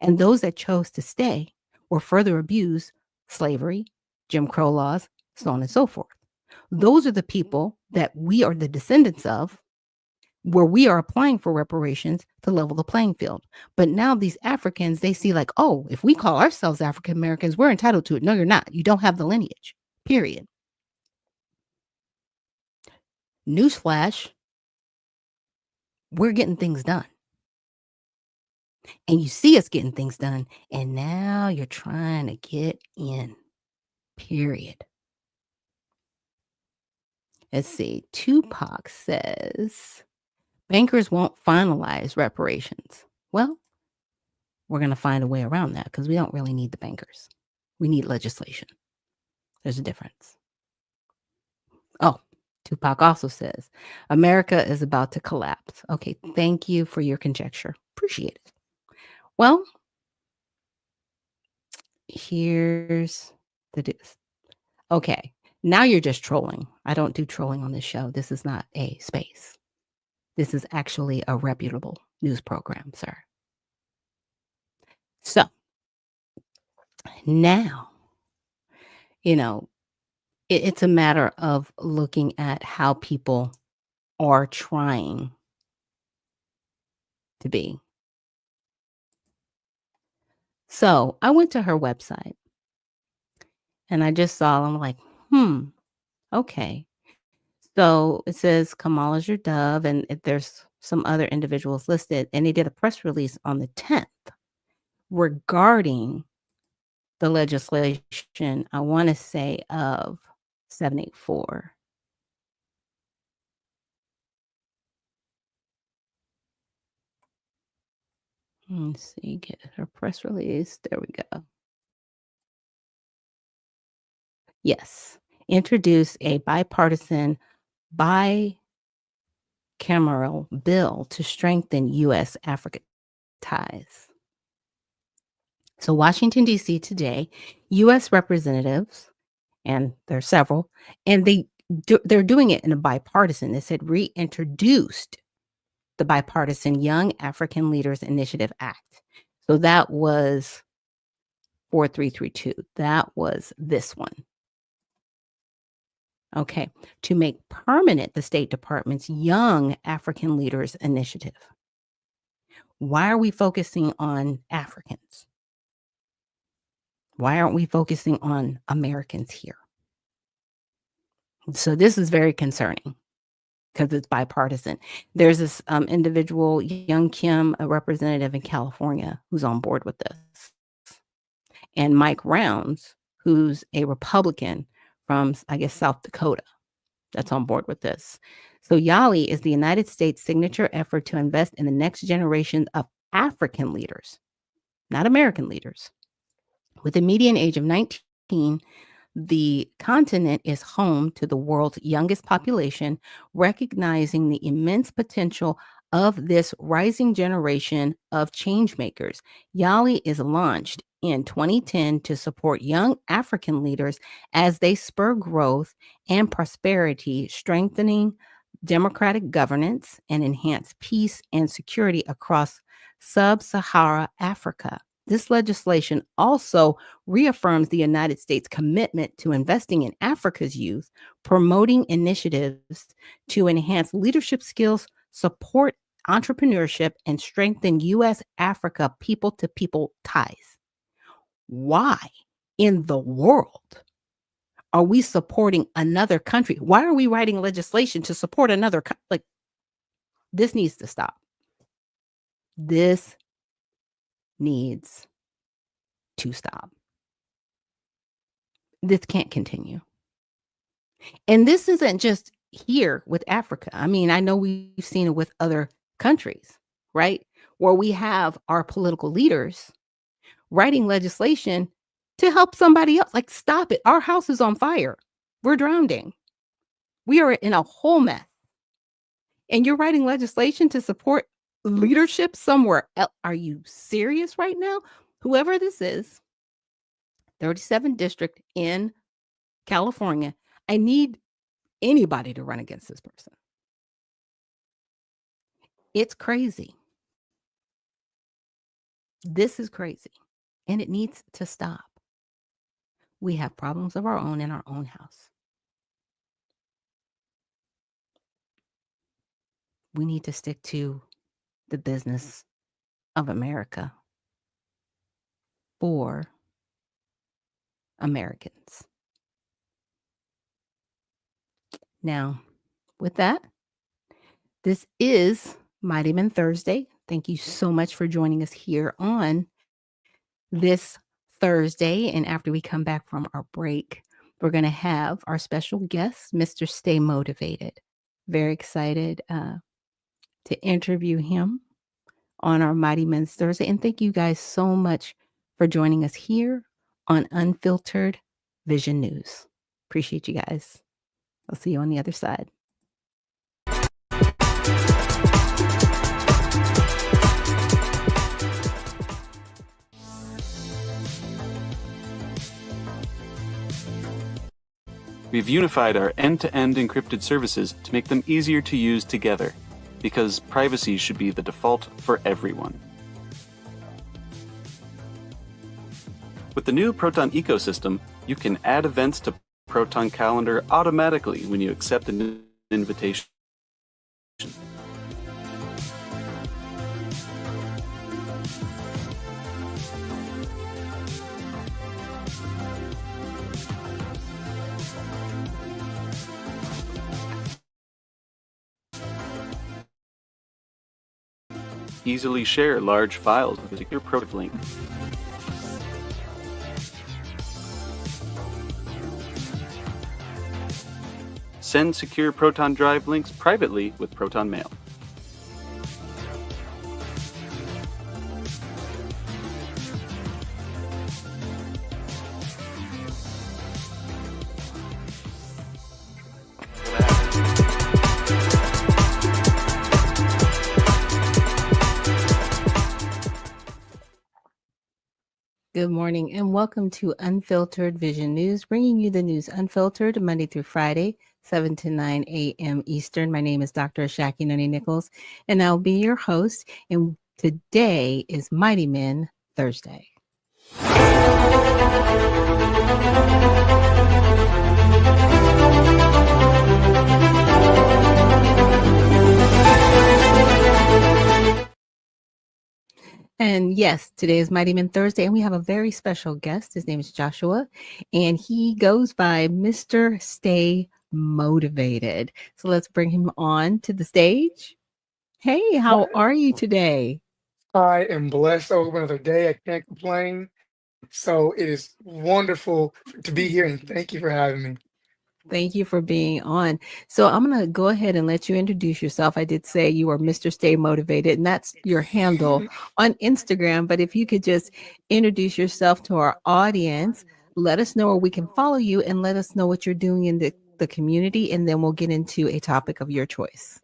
And those that chose to stay or further abuse slavery, Jim Crow laws, so on and so forth. Those are the people that we are the descendants of, where we are applying for reparations to level the playing field. But now these Africans, they see like, oh, if we call ourselves African Americans, we're entitled to it. No, you're not. You don't have the lineage, period. Newsflash, we're getting things done. And you see us getting things done, and now you're trying to get in, period. Let's see. Tupac says, bankers won't finalize reparations. Well, we're going to find a way around that because we don't really need the bankers. We need legislation. There's a difference. Oh, Tupac also says, America is about to collapse. Okay, thank you for your conjecture. Appreciate it. Well, here's the deuce. Okay, now you're just trolling. I don't do trolling on this show. This is not a space. This is actually a reputable news program, sir. So now, it's a matter of looking at how people are trying to be. So I went to her website and I just saw, I'm like, okay. So it says Kamala's your dove, and there's some other individuals listed, and they did a press release on the 10th regarding the legislation, I want to say, of 784. Let's see, get her press release. There we go. Yes, introduce a bipartisan, bicameral bill to strengthen U.S.-Africa ties. So Washington, D.C. today, U.S. representatives, and there are several, and they're doing it in a bipartisan. It said reintroduced the Bipartisan Young African Leaders Initiative Act. So that was 4332. That was this one. Okay, to make permanent the State Department's Young African Leaders Initiative. Why are we focusing on Africans? Why aren't we focusing on Americans here? So this is very concerning because it's bipartisan. There's this individual, Young Kim, a representative in California, who's on board with this. And Mike Rounds, who's a Republican from, I guess, South Dakota, that's on board with this. So YALI is the United States' signature effort to invest in the next generation of African leaders, not American leaders. With a median age of 19, The continent is home to the world's youngest population, recognizing the immense potential of this rising generation of changemakers. YALI is launched in 2010 to support young African leaders as they spur growth and prosperity, strengthening democratic governance and enhance peace and security across sub-Saharan Africa. This legislation also reaffirms the United States' commitment to investing in Africa's youth, promoting initiatives to enhance leadership skills, support entrepreneurship, and strengthen U.S. Africa people to people ties. Why in the world are we supporting another country? Why are we writing legislation to support another country? Like, this needs to stop. This needs to stop. This can't continue. And this isn't just here with Africa. I mean, I know we've seen it with other countries, right? Where we have our political leaders writing legislation to help somebody else. Like, stop it. Our house is on fire. We're drowning. We are in a whole mess. And you're writing legislation to support leadership somewhere else. Are you serious right now? Whoever this is, 37th district in California, I need anybody to run against this person. It's crazy. This is crazy. And it needs to stop. We have problems of our own in our own house. We need to stick to the business of America for Americans. Now, with that, this is Mighty Men Thursday. Thank you so much for joining us here on this Thursday. And after we come back from our break, we're going to have our special guest, Mr. Stay Motivated. Very excited to interview him on our Mighty Men's Thursday. And thank you guys so much for joining us here on Unfiltered Vision News. Appreciate you guys. I'll see you on the other side. We've unified our end-to-end encrypted services to make them easier to use together, because privacy should be the default for everyone. With the new Proton ecosystem, you can add events to Proton Calendar automatically when you accept an invitation. Easily share large files with a secure Proton link. Send secure Proton Drive links privately with Proton Mail. Good morning and welcome to Unfiltered Vision News, bringing you the news unfiltered Monday through Friday, 7 to 9 a.m. Eastern. My name is Dr. Ashaki Noni Nichols, and I'll be your host. And today is Mighty Men Thursday. And yes, today is Mighty Men Thursday, and we have a very special guest. His name is Joshua, and he goes by Mr. Stay Motivated. So let's bring him on to the stage. Hey, how are you today? I am blessed over another day. I can't complain. So it is wonderful to be here, and thank you for having me. Thank you for being on. So I'm going to go ahead and let you introduce yourself. I did say you are Mr. Stay Motivated, and that's your handle on Instagram. But if you could just introduce yourself to our audience, let us know where we can follow you, and let us know what you're doing in the community, and then we'll get into a topic of your choice.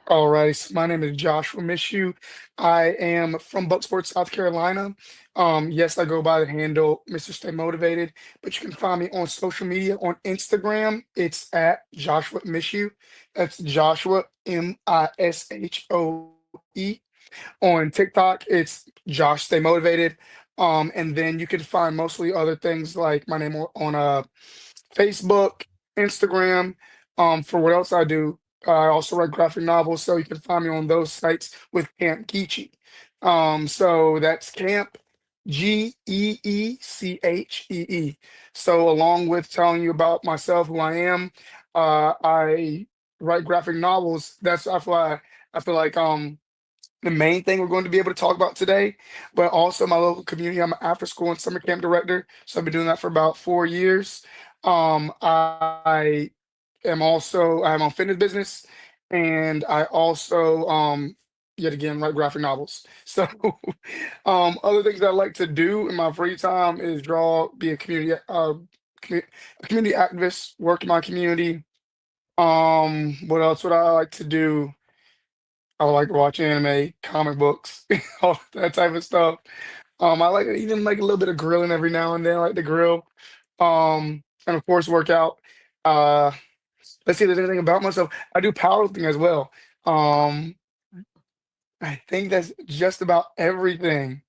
All right, so my name is Joshua Mishu. I am from Bucksport, South Carolina. Yes, I go by the handle Mr. Stay Motivated, but you can find me on social media on Instagram. It's at Joshua Mishu. That's Joshua Mishoe. On TikTok, it's Josh Stay Motivated. And then you can find mostly other things like my name on Facebook, Instagram. For what else I do, I also write graphic novels, so you can find me on those sites with Camp Geechee. So that's Camp Geechee. So along with telling you about myself, who I am, I write graphic novels. I feel like the main thing we're going to be able to talk about today, but also my local community. I'm an after school and summer camp director, so I've been doing that for about 4 years. I am also I have my own fitness business, and I also yet again write graphic novels. So other things I like to do in my free time is draw, be a community activist, work in my community. What else would I like to do? I like to watch anime, comic books, all that type of stuff. I like even like a little bit of grilling every now and then. I like to grill. And of course work out. Uh, let's see if there's anything about myself. I do powerlifting as well. Um, I think that's just about everything.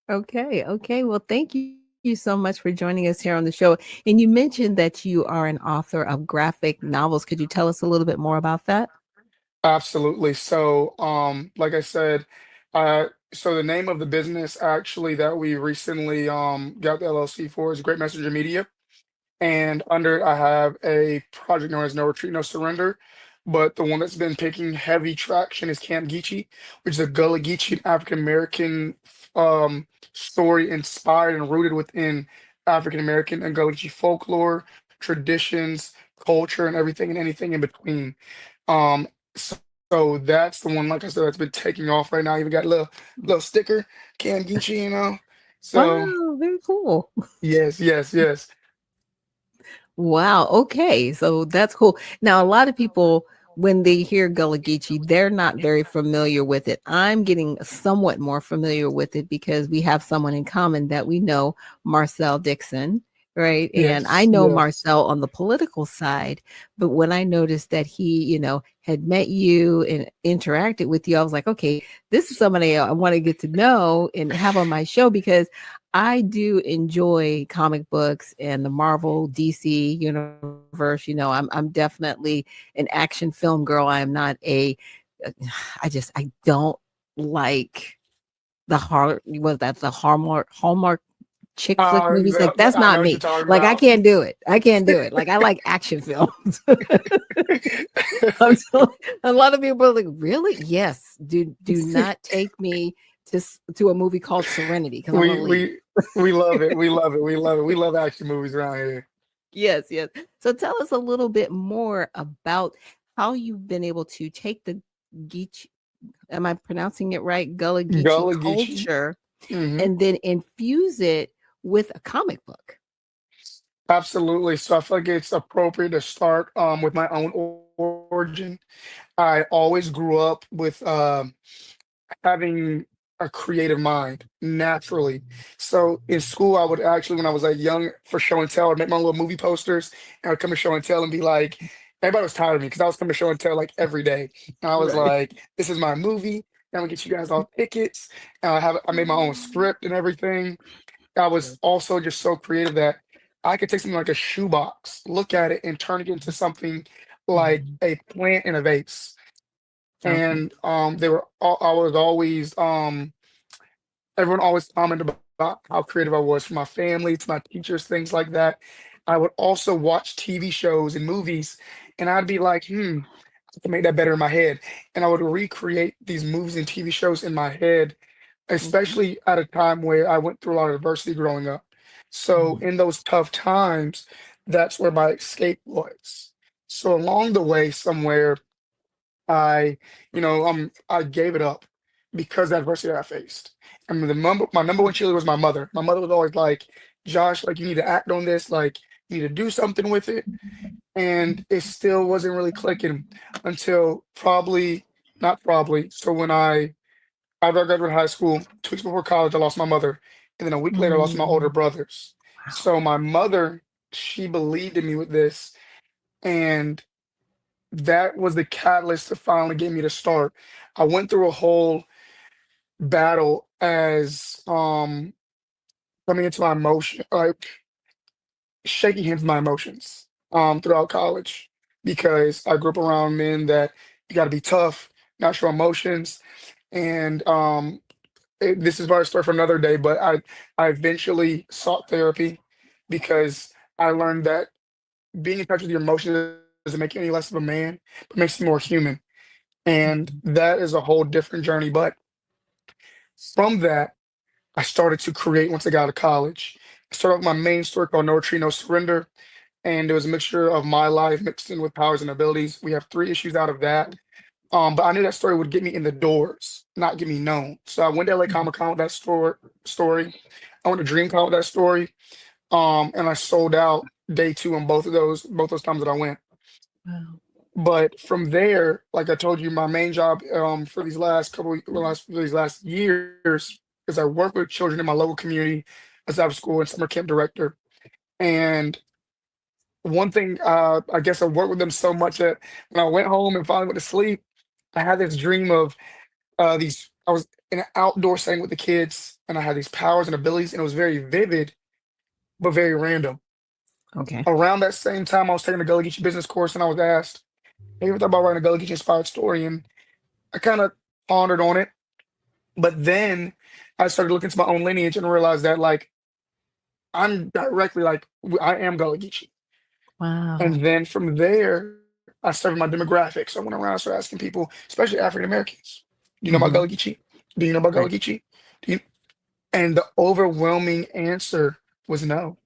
Okay, okay. Well, thank you so much for joining us here on the show. And you mentioned that you are an author of graphic novels. Could you tell us a little bit more about that? Absolutely. So, like I said, so the name of the business actually that we recently got the LLC for is Great Messenger Media. And under it, I have a project known as No Retreat, No Surrender. But the one that's been picking heavy traction is Camp Geechee, which is a Gullah Geechee African American story inspired and rooted within African American and Gullah Geechee folklore, traditions, culture, and everything and anything in between. Um, so, so that's the one, like I said, that's been taking off right now. Even got a little sticker, Camp Geechee, you know. So Wow, very cool. yes, yes, yes. Wow. Okay. So that's cool. Now, a lot of people, when they hear Gullah Geechee, they're not very familiar with it. I'm getting somewhat more familiar with it because we have someone in common that we know, Marcel Dixon, right? And I Yes, know yes. Marcel on the political side, but when I noticed that he, had met you and interacted with you, I was like, okay, this is somebody I want to get to know and have on my show because I do enjoy comic books and the Marvel DC universe. I'm definitely an action film girl. I am not I don't like the Hallmark chick flick movies. Like that's I not know what you're me. talking Like I about. can't do it. I can't do it. Like I like action films. I'm a lot of people are like, really? Yes. Do not take me to a movie called Serenity because I'm gonna we leave. we we love it. We love it. We love it. We love action movies around here. Yes, yes. So tell us a little bit more about how you've been able to take the Geechee, am I pronouncing it right? Gullah Geechee Gullah Geechee. culture Hmm. and then infuse it with a comic book. Absolutely. So I feel like it's appropriate to start with my own origin. I always grew up with having a creative mind naturally. So in school, I would actually, when I was like young for show and tell, I'd make my own little movie posters and I'd come to show and tell and be like, everybody was tired of me because I was coming to show and tell like every day. And I was Right. like, this is my movie. I'm gonna get you guys all tickets. And I made my own script and everything. I was also just so creative that I could take something like a shoebox, look at it, and turn it into something like Mhm. a plant in a vase. Okay. And I was always everyone always commented about how creative I was from my family to my teachers, things like that. I would also watch TV shows and movies, and I'd be like, I can make that better in my head. And I would recreate these movies and TV shows in my head, Okay. especially at a time where I went through a lot of adversity growing up. So Mhm. in those tough times, that's where my escape was. So along the way, somewhere I, I gave it up because of the adversity I faced. And my number one cheerleader was my mother. My mother was always like, Josh, like you need to act on this, like you need to do something with it. And it still wasn't really clicking until probably not probably. So when after I graduated high school, 2 weeks before college, I lost my mother, and then a week later, I lost my older Mm, brothers. wow. So my mother, she believed in me with this, and that was the catalyst to finally get me to start. I went through a whole battle as coming into my emotion, like shaking hands with my emotions throughout college because I grew up around men that you got to be tough, not show emotions, and this is probably a story for another day. But I eventually sought therapy because I learned that being in touch with your emotions doesn't make you any less of a man, but makes you more human, and Mhm. that is a whole different journey. But from that, I started to create once I got out of college. I started with my main story called No Retreat, No Surrender, and it was a mixture of my life mixed in with powers and abilities. We have 3 issues out of that. But I knew that story would get me in the doors, not get me known. So I went to LA Mhm. Comic Con with that story. I went to DreamCon with that story. And I sold out day two on both those times that I went. Wow. But from there, like I told you, my main job for these last years is I work with children in my local community as out of school and summer camp director. And one thing, I guess I worked with them so much that when I went home and finally went to sleep, I had this dream of these. I was in an outdoor setting with the kids, and I had these powers and abilities, and it was very vivid but very random. Okay. Around that same time, I was taking a Gullah Geechee business course, and I was asked, "Have you ever thought about writing a Gullah Geechee inspired story?" And I kind of pondered on it, but then I started looking into my own lineage and realized that like I'm directly like I am Gullah Geechee. Wow. And then from there, I started my demographics. I went around, started asking people, especially African Americans, "Do you know about Mhm. Gullah Geechee? Do you know about Gullah Right. Geechee? Do you?" And the overwhelming answer was no.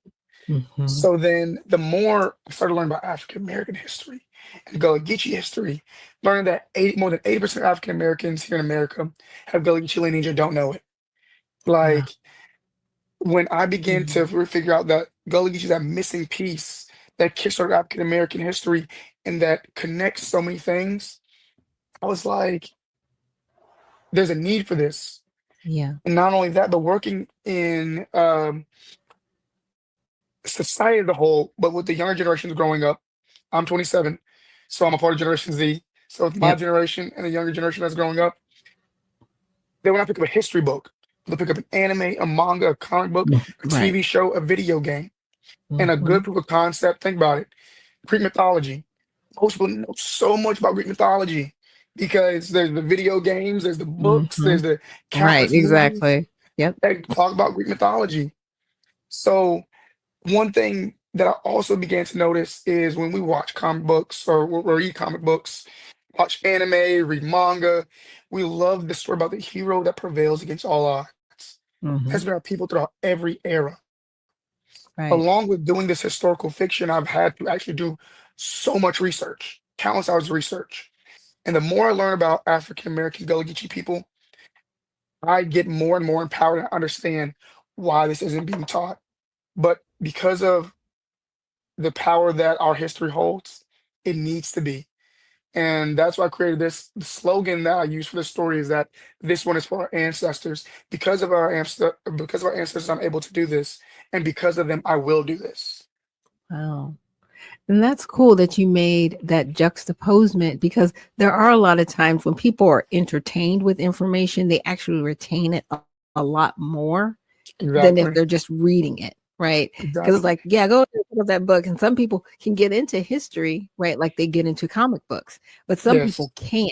Mhm. So then the more I started learning about African American history and Gullah Geechee history, learning that more than 80% of African Americans here in America have Gullah Geechee lineage and don't know it. Wow. Like when I began to Mhm. figure out that Gullah Geechee is that missing piece that kickstarted African American history and that connects so many things, I was like, there's a need for this. Yeah. And not only that, but working in society as a whole, but with the younger generations growing up. I'm 27, so I'm a part of Generation Z. So with my Yep. generation and the younger generation that's growing up, they will not pick up a history book. They'll pick up an anime, a manga, a comic book, Mm. a Right. TV show, a video game, and a good Mhm. proof of concept. Think about it. Greek mythology. Most people know so much about Greek mythology because there's the video games, there's the books, there's Mhm. the Right, countless movies exactly. Yep. that talk about Greek mythology. So one thing that I also began to notice is when we watch comic books or read comic books, watch anime, read manga, we love the story about the hero that prevails against all odds. That's been Mhm. our people throughout every era. Right. Along with doing this historical fiction, I've had to actually do so much research, countless hours of research. And the more I learn about African American Gullah Geechee people, I get more and more empowered and understand why this isn't being taught. But because of the power that our history holds, it needs to be. And that's why I created this the slogan that I use for this story is that this one is for our ancestors. Because of our ancestors, I'm able to do this. And because of them, I will do this. Wow. And that's cool that you made that juxtaposement because there are a lot of times when people are entertained with information, they actually retain it a lot more than if Exactly. they're just reading it, right? Because it's Exactly. like, yeah, go pick up that book. And some people can get into history, right? Like they get into comic books, but some Yes. people can't.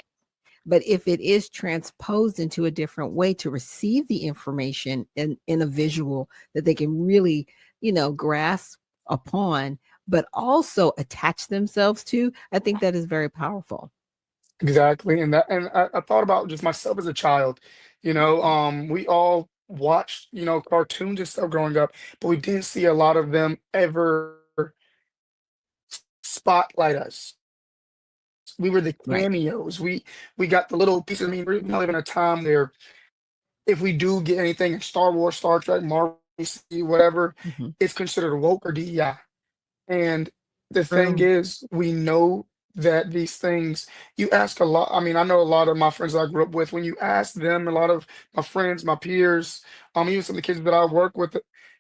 But if it is transposed into a different way to receive the information in a visual that they can really, grasp upon, but also attach themselves to, I think that is very powerful. Exactly. And I thought about just myself as a child. We all watched, cartoons and stuff growing up, but we didn't see a lot of them ever spotlight us. We were the Right. cameos. We got the little pieces. I mean, we live in a time where if we do get anything in Star Wars, Star Trek, Marvel, whatever, Mhm. it's considered woke or DEI. And the thing True. is, we know that these things, you ask a lot. I mean, I know a lot of my friends that I grew up with, when you ask them, a lot of my friends, my peers, even some of the kids that I work with,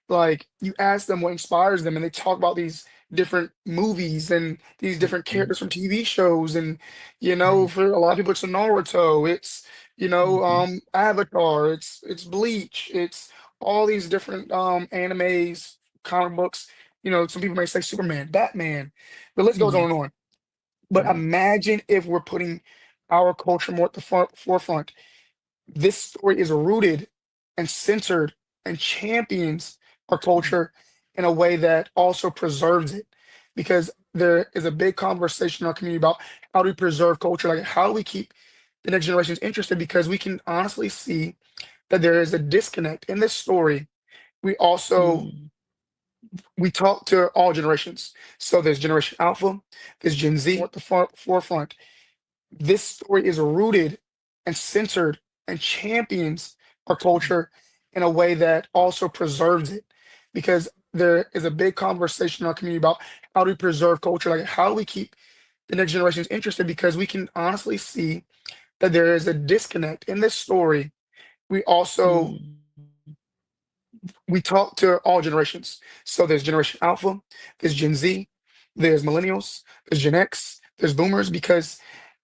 like you ask them what inspires them, and they talk about these different movies and these different Mhm. characters from TV shows. And, Right. for a lot of people, it's a Naruto, it's, Mhm. Avatar, it's Bleach, it's all these different animes, comic books. Some people may say Superman, Batman, the list goes on Mhm. and on. But Right. imagine if we're putting our culture more at the forefront. This story is rooted and centered and champions our Mhm. culture in a way that also preserves it. Because there is a big conversation in our community about how do we preserve culture? Like, how do we keep the next generations interested? Because we can honestly see that there is a disconnect in this story. We also Mm. we talk to all generations. So there's Generation Alpha, there's Gen Z at the forefront. This story is rooted and centered and champions our Mhm. culture in a way that also preserves it. Because there is a big conversation in our community about how do we preserve culture? Like, how do we keep the next generations interested? Because we can honestly see that there is a disconnect in this story. We also Mm. we talk to all generations. So there's Generation Alpha, there's Gen Z, there's Millennials, there's Gen X, there's Boomers, because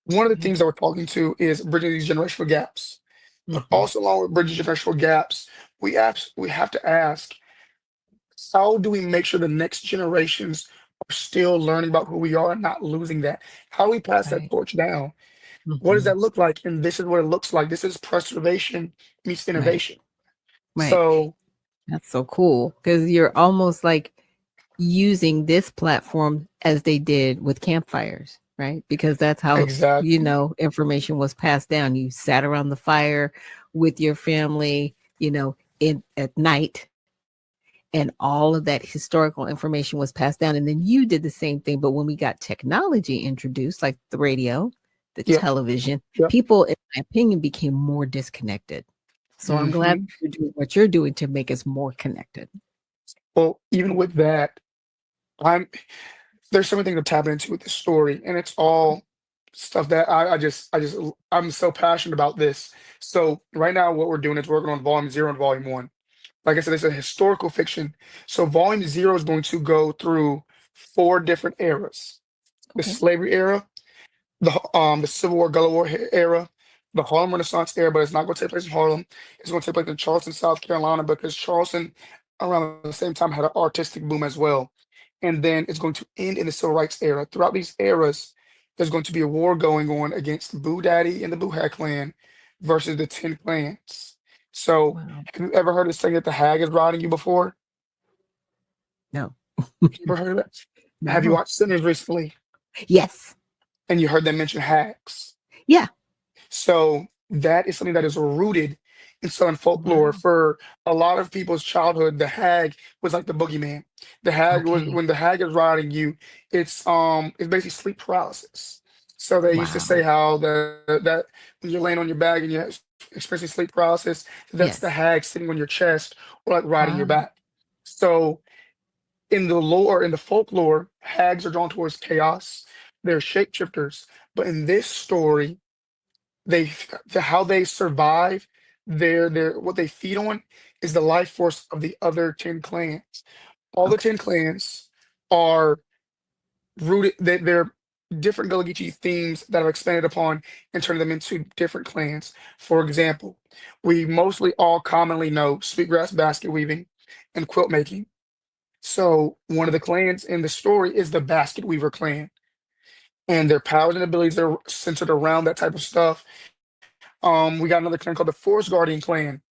one of the Yeah. things that we're talking to is bridging these generational gaps. But Mhm. also, along with bridging generational gaps, we have to ask, how do we make sure the next generations are still learning about who we are and not losing that? How do we pass that Right. torch down? What does Mhm. that look like? And this is what it looks like. This is preservation meets Right. innovation. Right. So That's so cool because you're almost like using this platform as they did with campfires, right? Because that's how, exactly. information was passed down. You sat around the fire with your family, in at night, and all of that historical information was passed down. And then you did the same thing. But when we got technology introduced, like the radio, the Yep. television, Yep. people, in my opinion, became more disconnected. So I'm glad hmm you're doing what you're doing to make us more connected. Well, even with that, I'm there's so many things I'm tapping into with this story, and it's all stuff that I'm so passionate about this. So right now, what we're doing is working on volume 0 and volume 1. Like I said, it's a historical fiction. So volume 0 is going to go through 4 different eras: the Okay. slavery era, the Civil War, Gullah War era, the Harlem Renaissance era, but it's not going to take place in Harlem. It's going to take place in Charleston, South Carolina, because Charleston, around the same time, had an artistic boom as well. And then it's going to end in the Civil Rights era. Throughout these eras, there's going to be a war going on against Boo Daddy and the Boo Hag clan versus the Ten Clans. So, Wow. have you ever heard of saying that the hag is riding you before? No. You ever heard of that? Have you No. watched Sinners recently Yes. and you heard them mention hags? Yeah. So that is something that is rooted in Southern folklore. Wow. For a lot of people's childhood, the hag was like the boogeyman. The hag was Okay. when the hag is riding you, it's basically sleep paralysis. So they used to say Wow. how that when you're laying on your back and you're experiencing sleep paralysis, that's the Yes. hag sitting on your chest or like riding your Wow. back. So in the lore, in the folklore, hags are drawn towards chaos. They're shapeshifters. But in this story, they how they survive, their what they feed on is the life force of the other 10 clans. All the Okay. 10 clans are rooted that they're different Gullah Geechee themes that are expanded upon and turn them into different clans. For example, we mostly all commonly know sweetgrass basket weaving and quilt making. So one of the clans in the story is the basket weaver clan, and their powers and abilities are centered around that type of stuff. We got another clan called the Forest Guardian clan,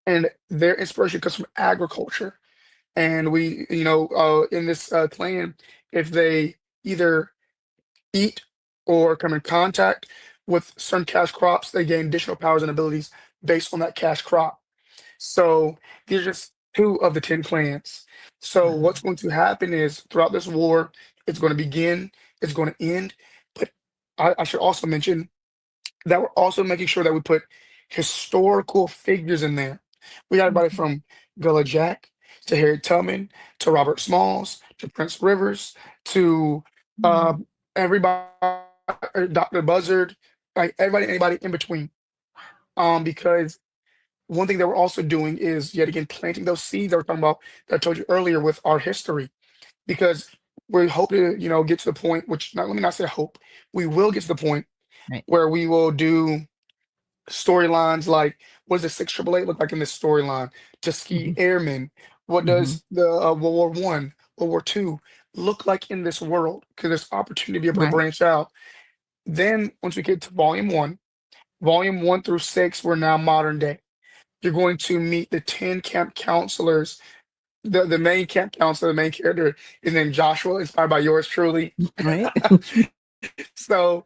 and their inspiration comes from agriculture. And in this clan, if they either eat or come in contact with certain cash crops, they gain additional powers and abilities based on that cash crop. So these are just 2 of the 10 clans. So Wow. what's going to happen is throughout this war, it's going to begin, it's going to end. But I should also mention that we're also making sure that we put historical figures in there. We got everybody Mhm. from Gullah Jack. to Harriet Tubman, to Robert Smalls, to Prince Rivers, to uh, Mm. everybody, Dr. Buzzard, like everybody, anybody in between. Because one thing that we're also doing is yet again planting those seeds that we're talking about that I told you earlier with our history. Because we hope to, get to the point, which not let me not say hope, we will get to the point Right. where we will do storylines like what does the six triple eight look like in this storyline? Tuskegee Mhm. Airmen. What Mhm. does the World War I, World War II look like in this world? Because there's opportunity to be able to Right. branch out. Then once we get to volume one through six, we're now modern day. You're going to meet the 10 camp counselors. The main camp counselor, the main character is named Joshua, inspired by yours truly. Right. So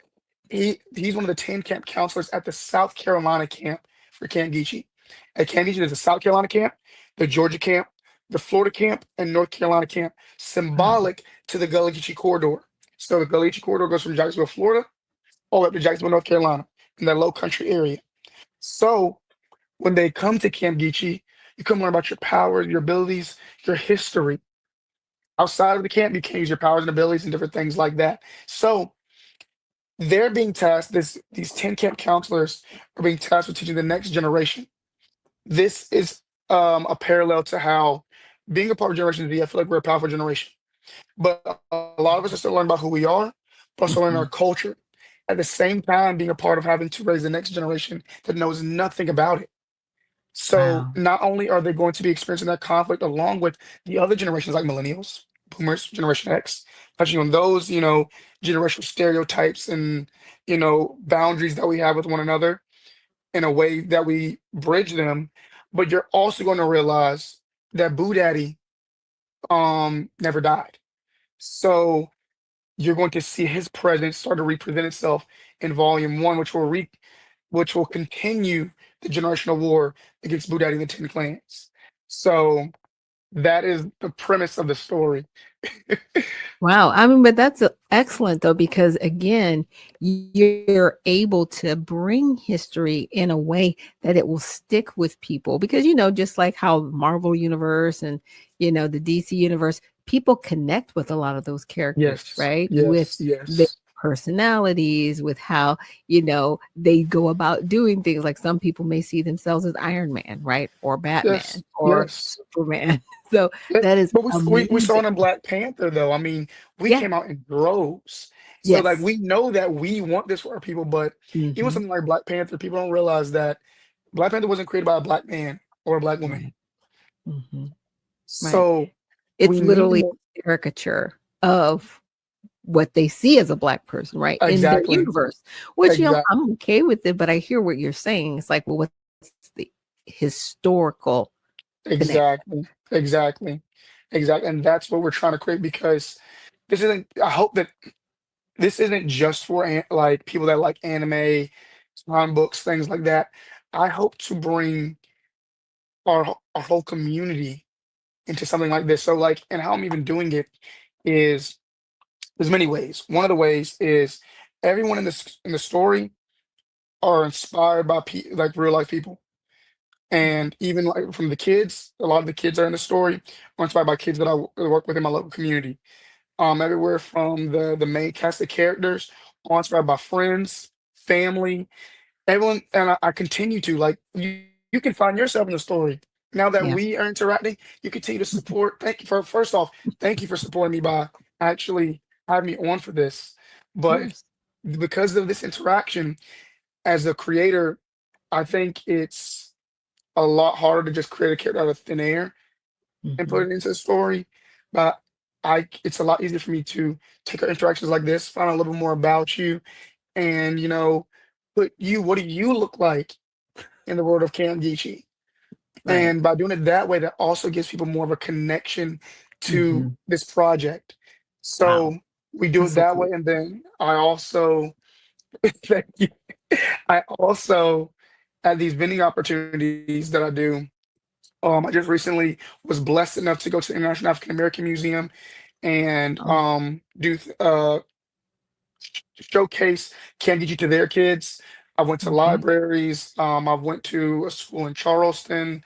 he's one of the 10 camp counselors at the South Carolina camp for Camp Geechee. At Camp Geechee, there's a South Carolina camp, the Georgia camp, the Florida camp, and North Carolina camp, Wow. symbolic to the Gullah Geechee corridor. So the Gullah Geechee corridor goes from Jacksonville, Florida, all the way up to Jacksonville, North Carolina, in that low country area. So when they come to Camp Geechee, you come learn about your powers, your abilities, your history. Outside of the camp, you can use your powers and abilities and different things like that. So they're being tasked, these 10 camp counselors are being tasked with teaching the next generation. This is a parallel to how being a part of Generation Z, I feel like we're a powerful generation. But a lot of us are still learning about who we are, but also learning our Mhm. culture. At the same time, being a part of having to raise the next generation that knows nothing about it. So Wow. not only are they going to be experiencing that conflict along with the other generations like millennials, boomers, Generation X, touching on those, generational stereotypes and, boundaries that we have with one another in a way that we bridge them. But you're also going to realize that Boo Daddy never died. So you're going to see his presence start to represent itself in volume one, which will continue the generational war against Boo Daddy and the Ten Clans. So that is the premise of the story. Wow. I mean, but that's excellent though, because again, you're able to bring history in a way that it will stick with people. Because, just like how Marvel Universe and, the DC Universe, people connect with a lot of those characters, Yes, right? With yes, their yes, personalities, with how, they go about doing things. Like some people may see themselves as Iron Man, right? Or yes, Batman or yes. Superman. So Yeah, that is but we saw it amazing. in Black Panther though. I mean, we Yeah. came out in droves. So like Yes. we know that we want this for our people, but even Mhm. something like Black Panther, people don't realize that Black Panther wasn't created by a black man or a black woman. Right. Mhm. Right. So we It's need literally more. a caricature of what they see as a Black person, right, in their Exactly. universe, which, Exactly. I'm okay with it, but I hear what you're saying. It's like, well, what's the historical connection? Exactly. Exactly. Exactly. And that's what we're trying to create because I hope that this isn't just for like people that like anime, comic books, things like that. I hope to bring our whole community into something like this. So like, and how I'm even doing it is there's many ways. One of the ways is everyone in the story are inspired by like real life people. Okay. And even like from the kids, a lot of the kids that are in the story are inspired by kids that work with in my local community. Everywhere from the main cast of characters, all inspired by friends, family, everyone. And I continue to like you can find yourself in the story. Now that Yeah. we are interacting, you continue to support. Thank you for first off, thank you for supporting me by actually having me on for this. Of But course. because of this interaction, as a creator, I think it's a lot harder to just create a character out of thin air and put Mhm. it into a story. But it's a lot easier for me to take our interactions like this, find out a little bit more about you, and what do you look like in the world of Cam Geechee? Right. And by doing it that way, that also gives people more of a connection to Mhm. this project. Wow. So we do That's it so that cool. way, and then I also thank you. I also at these vending opportunities that I do. I just recently was blessed enough to go to the International African American Museum and Oh, do showcase Candy to their kids. I went to okay. libraries. I went to a school in Charleston.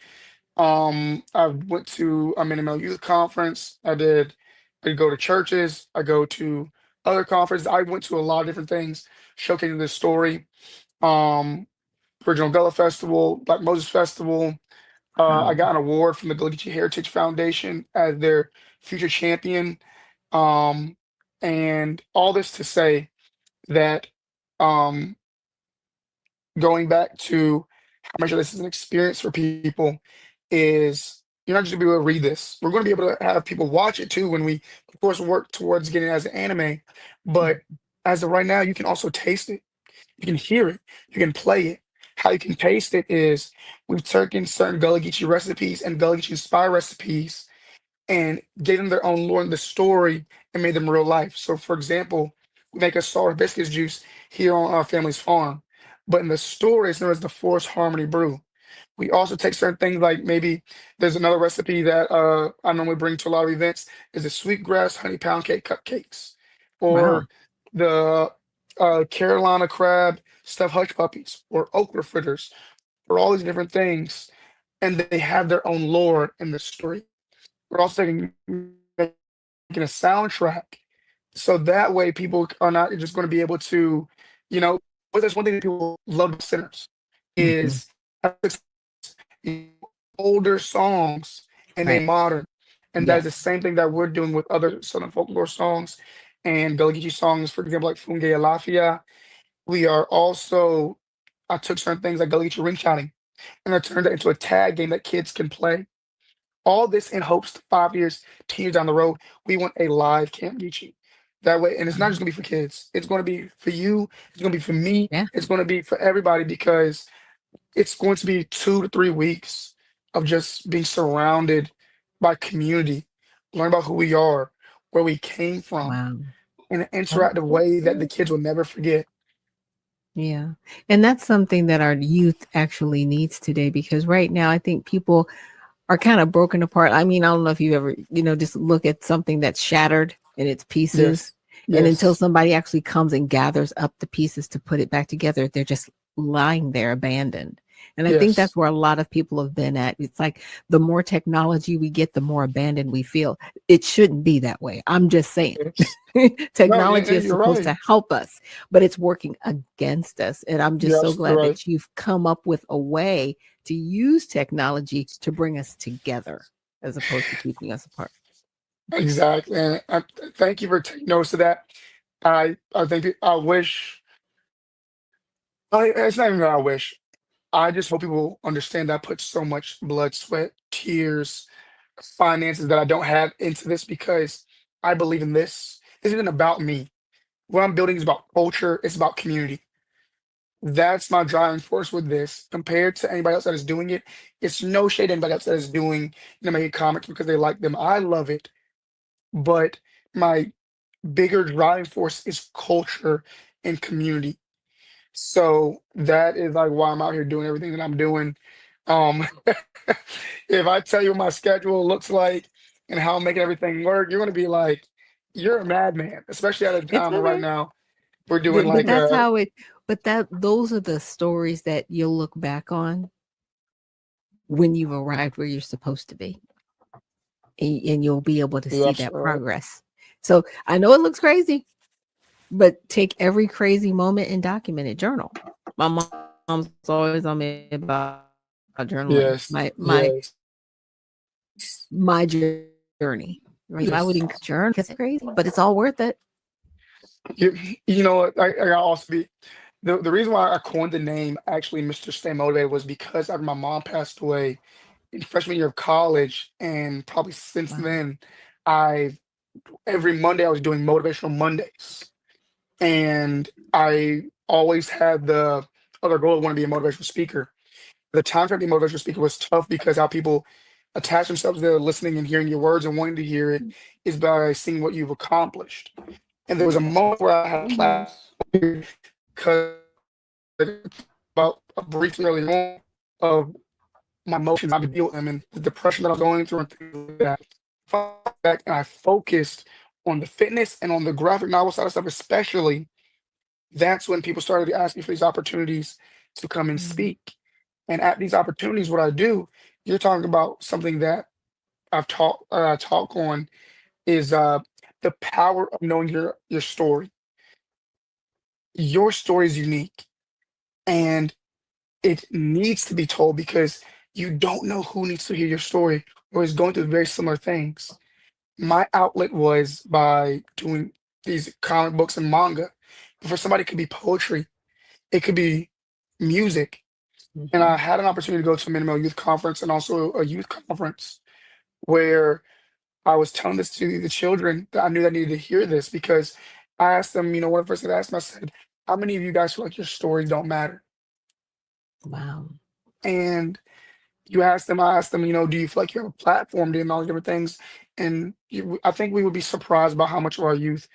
I'm in a male youth conference. I go to churches. I go to other conferences. I went to a lot of different things showcasing this story. Um, Original Gullah Festival, Black Moses Festival. I Wow. got an award from the Gullah Heritage Foundation as their future champion. Um, and all this to say that um, going back to how much of this is an experience for people is you're not just gonna be able to read this. We're going to be able to have people watch it too when we, of course, work towards getting it as an anime. But as of right now, you can also taste it. You can hear it. You can play it. How you can taste it is we've taken certain Gullah Geechee recipes and Gullah Geechee spy recipes and gave them their own lore in the story and made them real life. So, for example, we make a salt hibiscus juice here on our family's farm, but in the story, it's known as the Forest Harmony Brew. We also take certain things like maybe there's another recipe that I normally bring to a lot of events is the sweetgrass honey pound cake cupcakes, Wow. or the Carolina crab stuffed hush puppies, or okra fritters, or all these different things, and they have their own lore in the story. We're also making a soundtrack, so that way people are not just going to be able to, you know, but there's one thing that people love about Sinners Mhm. is older songs and they Right. modern, and that is the Yes. same thing that we're doing with other Southern folklore songs and Gullah Geechee songs, for example, like Funge Alafia. We are also I took certain things like Gullah Geechee ring shouting and I turned it into a tag game that kids can play. All this in hopes 5 years, 10 years down the road, we want a live Camp Geechee. That way, and it's not just Mhm. gonna be for kids. It's gonna be for you. It's gonna be for me. Yeah. It's gonna be for everybody because it's going to be 2 to 3 weeks of just being surrounded by community, learn about who we are, where we came from, Wow. in an That's interactive so way that the cool. kids will never forget. Yeah. And that's something that our youth actually needs today because right now I think people are kind of broken apart. I mean, I don't know if you ever, just look at something that's shattered in its pieces. Yes. And until Yes. somebody actually comes and gathers up the pieces to put it back together, they're just lying there abandoned. And I think Yes. that's where a lot of people have been at. It's like the more technology we get, the more abandoned we feel. It shouldn't be that way. I'm just saying. Yes. No, Technology is you're supposed right. to help us, but it's working against us. And I'm just You're so absolutely glad right. that you've come up with a way to use technology to bring us together as opposed to keeping us apart. Exactly. And thank you for taking notice of that. I think I wish. It's not even that I wish. I just hope people understand that I put so much blood, sweat, tears, finances that I don't have into this because I believe in this. This isn't about me. What I'm building is about culture. It's about community. That's my driving force with this. Compared to anybody else that is doing it, it's no shade to anybody else that is doing, making comics because they like them. I love it, but my bigger driving force is culture and community. So that is like why I'm out here doing everything that I'm doing. Um, if I tell you what my schedule looks like and how I'm making everything work, you're gonna be like, "You're a madman." Especially at a It's time where right okay. now we're doing But like that's a how those are the stories that you'll look back on when you've arrived where you're supposed to be. And you'll be able to you're see that absolutely right. progress. So I know it looks crazy, but take every crazy moment and document it. Journal. My mom's always on me about journaling. Yes, My yes, journey. Right. So I would yes. encourage journal because it's crazy, but it's all worth it. You, you know what? I gotta also be the reason why I coined the name actually Mr. Stay Motivated was because after my mom passed away in freshman year of college, and probably since Wow. then, I every Monday I was doing motivational Mondays, and I always had the other goal of want to be a motivational speaker. The time for being a motivational speaker was tough because how people attach themselves to listening and hearing your words and wanting to hear it is by seeing what you've accomplished. And there was a moment where I had a Mhm. platform because about briefly early on of my emotions, I could deal with them and the depression that I was going through and things like that. Back and I focused on the fitness and on the graphic novel side of stuff, especially. That's when people started to ask me for these opportunities to come and Mhm. speak. And at these opportunities, what I do you're talking about something that talk on is the power of knowing your story. Your story is unique and it needs to be told because you don't know who needs to hear your story or is going through very similar things. My outlet was by doing these comic books and manga. But for somebody, it could be poetry, it could be music. And I Mhm. had an opportunity to go to a minimal youth conference and also a youth conference where I was telling this to the children that I knew that needed to hear this because I asked them, one of the first things I asked them, I said, how many of you guys feel like your stories don't matter? Wow. And I asked them, do you feel like you have a platform doing all these different things? And I think we would be surprised about how much of our youth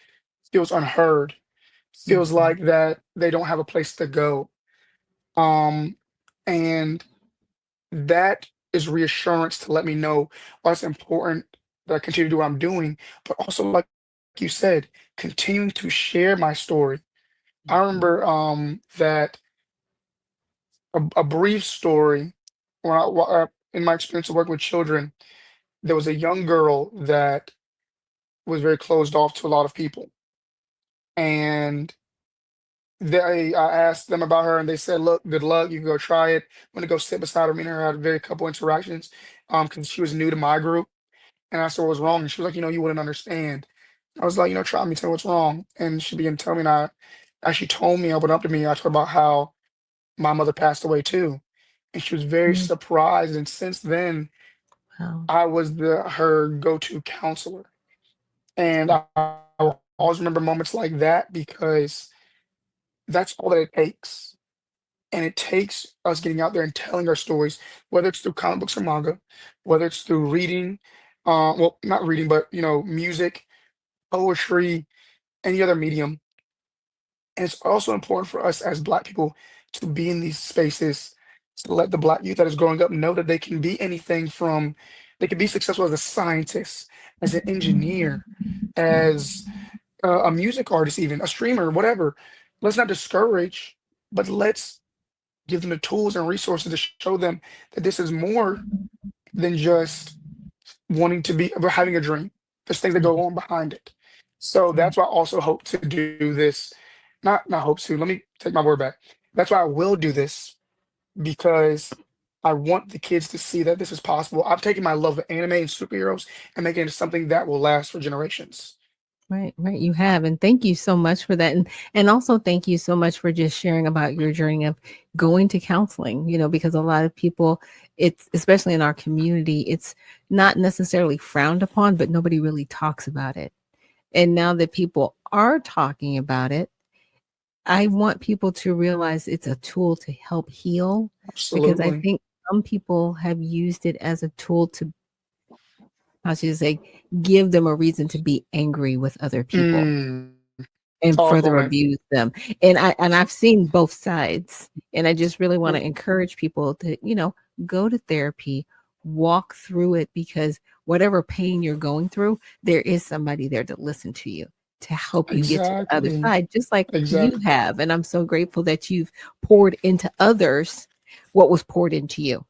feels unheard, feels Mhm. like that they don't have a place to go. Um, and that is reassurance to let me know why it's important that I continue to do what I'm doing, but also like you said, continuing to share my story. I Mhm. remember that a brief story when in my experience of working with children, there was a young girl that was very closed off to a lot of people. And I asked them about her and they said, look, good luck, you can go try it. I'm gonna go sit beside her. Me and her had a very couple interactions because she was new to my group. And I asked her what was wrong. And she was like, you wouldn't understand. I was like, try me, tell me what's wrong. And she began to tell me, and as she told me, opened up to me, I told her about how my mother passed away too. And she was very Mm. surprised. And since then, Wow. I was her go-to counselor. And Wow. I will always remember moments like that because that's all that it takes. And it takes us getting out there and telling our stories, whether it's through comic books or manga, whether it's through reading, well, not reading, but music, poetry, any other medium. And it's also important for us as Black people to be in these spaces to let the Black youth that is growing up know that they can be anything from, they can be successful as a scientist, as an engineer, as a music artist, even a streamer, whatever. Let's not discourage, but let's give them the tools and resources to show them that this is more than just wanting to be about having a dream. There's things that go Mhm. on behind it. So Right. that's why I also hope to do this. Not hope to, let me take my word back. That's why I will do this because I want the kids to see that this is possible. I'm taking my love of anime and superheroes and making it something that will last for generations. Right, right, you have, and thank you so much for that, and also thank you so much for just sharing about your journey of going to counseling, because a lot of people, it's especially in our community, it's not necessarily frowned upon, but nobody really talks about it. And now that people are talking about it, I want people to realize it's a tool to help heal because I Absolutely. think some people have used it as a tool to, how should I say, give them a reason to be angry with other people Mm, and talk further on it. abuse them. And I've seen both sides. And I just really want to encourage people to, go to therapy, walk through it because whatever pain you're going through, there is somebody there to listen to you, to help you get to the other Exactly. side, just like you Exactly. have. And I'm so grateful that you've poured into others what was poured into you,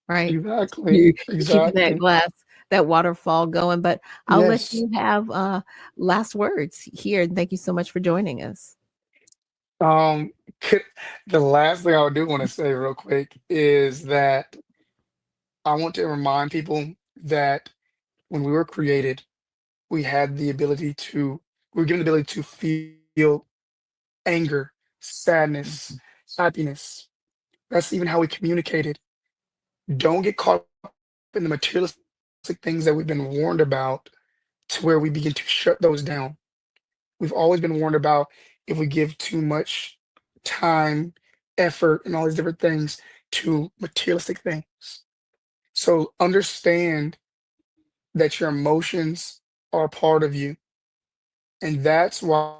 right? Exactly. You're keeping that Exactly. glass, that waterfall going, but I'll let Yes. you have, last words here, and thank you so much for joining us. Um, the last thing I do want to say real quick is that I want to remind people that when we were created, we had the ability to, we were given the ability to feel anger, sadness, happiness. That's even how we communicated. Don't get caught up in the materialistic things that we've been warned about to where we begin to shut those down. We've always been warned about if we give too much time, effort, and all these different things to materialistic things. So understand that your emotions are a part of you. And that's why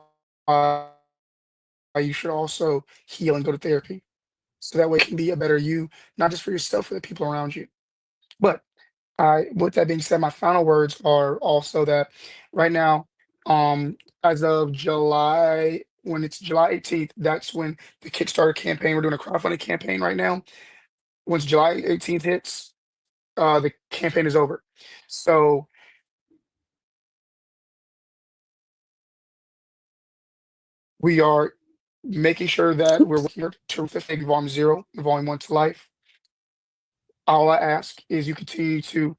you should also heal and go to therapy. So that way you can be a better you, not just for yourself, for the people around you. But with that being said, my final words are also that right now, as of July, when it's July 18th, that's when the Kickstarter campaign, we're doing a crowdfunding campaign right now. Once July 18th hits, the campaign is over. So we are making sure that we're Oops. working to take Volume 0 and Volume 1 to life. All I ask is you continue to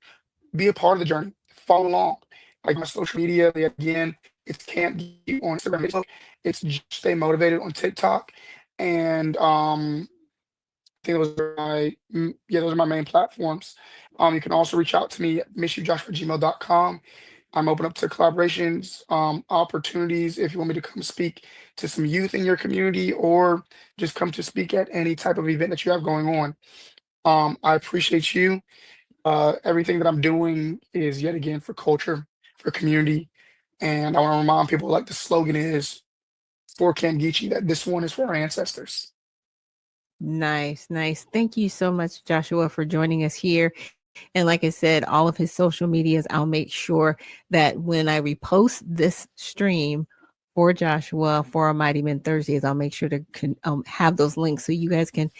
be a part of the journey, follow along. Like my social media, again, it's Can't Geek on Instagram, Facebook. It's Just Stay Motivated on TikTok. And I think those are my main platforms. You can also reach out to me at missyoujosh@gmail.com. I'm open up to collaborations, opportunities. If you want me to come speak to some youth in your community or just come to speak at any type of event that you have going on. I appreciate you. Everything that I'm doing is yet again for culture, for community. And I want to remind people like the slogan is for Camgeechee that this one is for our ancestors. Nice, nice. Thank you so much, Joshua, for joining us here. And like I said, all of his social medias, I'll make sure that when I repost this stream for Joshua for our Mighty Men Thursdays, I'll make sure to have those links so you guys can,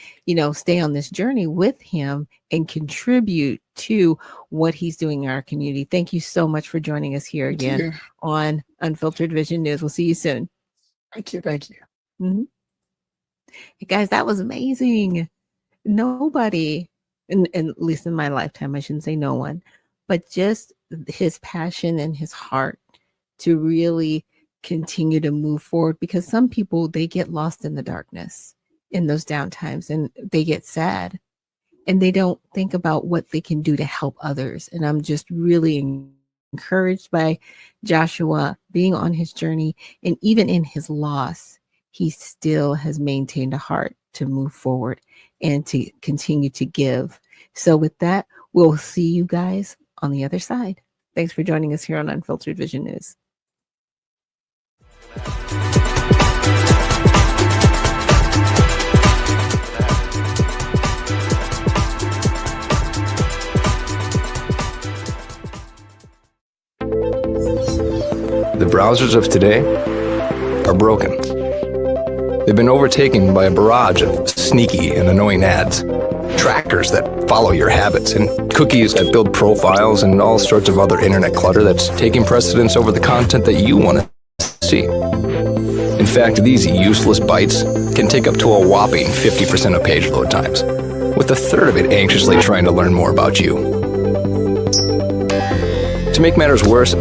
stay on this journey with him and contribute to what he's doing in our community. Thank you so much for joining us here Thank again you. on Unfiltered Vision News. We'll see you soon. Thank you. Thank you. Mhm. Hey, guys, that was amazing. Nobody, at least in my lifetime, I shouldn't say no one, but just his passion and his heart to really continue to move forward, because some people, they get lost in the darkness in those down times and they get sad and they don't think about what they can do to help others. And I'm just really encouraged by Joshua being on his journey, and even in his loss, he still has maintained a heart to move forward and to continue to give. So with that, we'll see you guys on the other side. Thanks for joining us here on Unfiltered Vision News. The browsers of today are broken. They've been overtaken by a barrage of sneaky and annoying ads, trackers that follow your habits, and cookies that build profiles, and all sorts of other internet clutter that's taking precedence over the content that you want to see. In fact, these useless bites can take up to a whopping 50% of page load times, with a third of it anxiously trying to learn more about you. To make matters worse,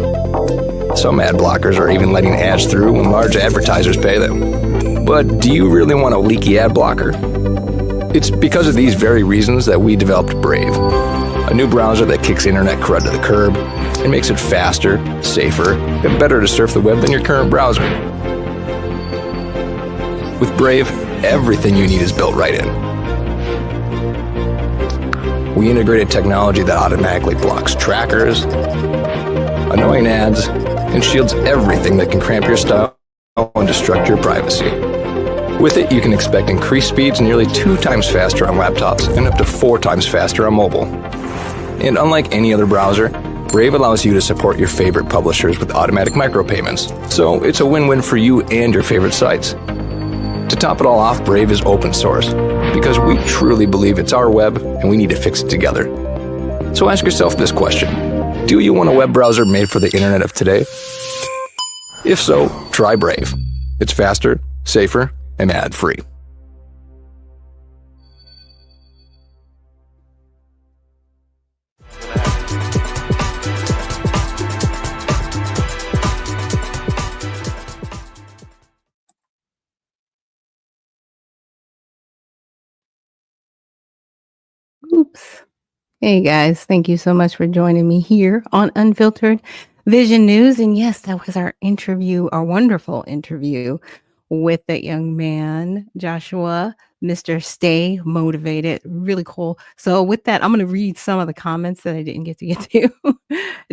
some ad blockers are even letting ads through when large advertisers pay them. But do you really want a leaky ad blocker? It's because of these very reasons that we developed Brave, a new browser that kicks internet crud to the curb and makes it faster, safer, and better to surf the web than your current browser. With Brave, everything you need is built right in. We integrated technology that automatically blocks trackers, annoying ads, and shields everything that can cramp your style and destruct your privacy. With it, you can expect increased speeds nearly 2 times faster on laptops and up to 4 times faster on mobile. And unlike any other browser, Brave allows you to support your favorite publishers with automatic micropayments, so it's a win-win for you and your favorite sites. To top it all off, Brave is open source, because we truly believe it's our web and we need to fix it together. So ask yourself this question: do you want a web browser made for the internet of today? If so, try Brave. It's faster, safer, and ad-free. Oops. Hey guys, thank you so much for joining me here on Unfiltered Vision News. And yes, that was our interview, our wonderful interview with that young man, Joshua, Mr. Stay Motivated. Really cool. So with that, I'm going to read some of the comments that I didn't get to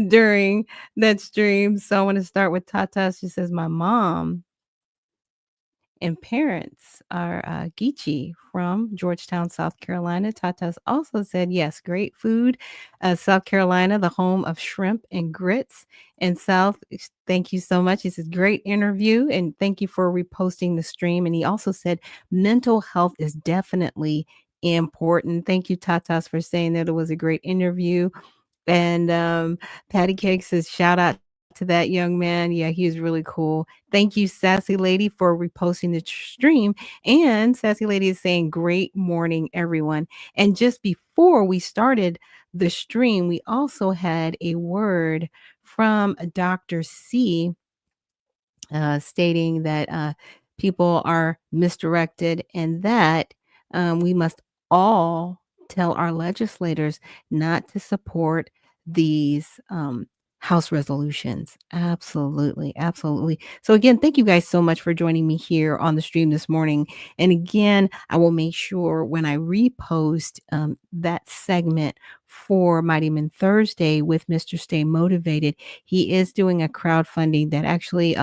during that stream. So I want to start with Tata. She says, my mom and parents are Geechee from Georgetown, South Carolina. Tata's also said, yes, great food. South Carolina, the home of shrimp and grits. And South, thank you so much. He says, great interview. And thank you for reposting the stream. And he also said, mental health is definitely important. Thank you, Tatas, for saying that it was a great interview. And Patty Cake says, shout out to that young man. Yeah, he was really cool. Thank you, Sassy Lady, for reposting the stream. And Sassy Lady is saying, great morning, everyone. And just before we started the stream, we also had a word from Dr. C stating that people are misdirected and that we must all tell our legislators not to support these House resolutions. Absolutely. Absolutely. So, again, thank you guys so much for joining me here on the stream this morning. And again, I will make sure when I repost that segment for Mighty Men Thursday with Mr. Stay Motivated, he is doing a crowdfunding that actually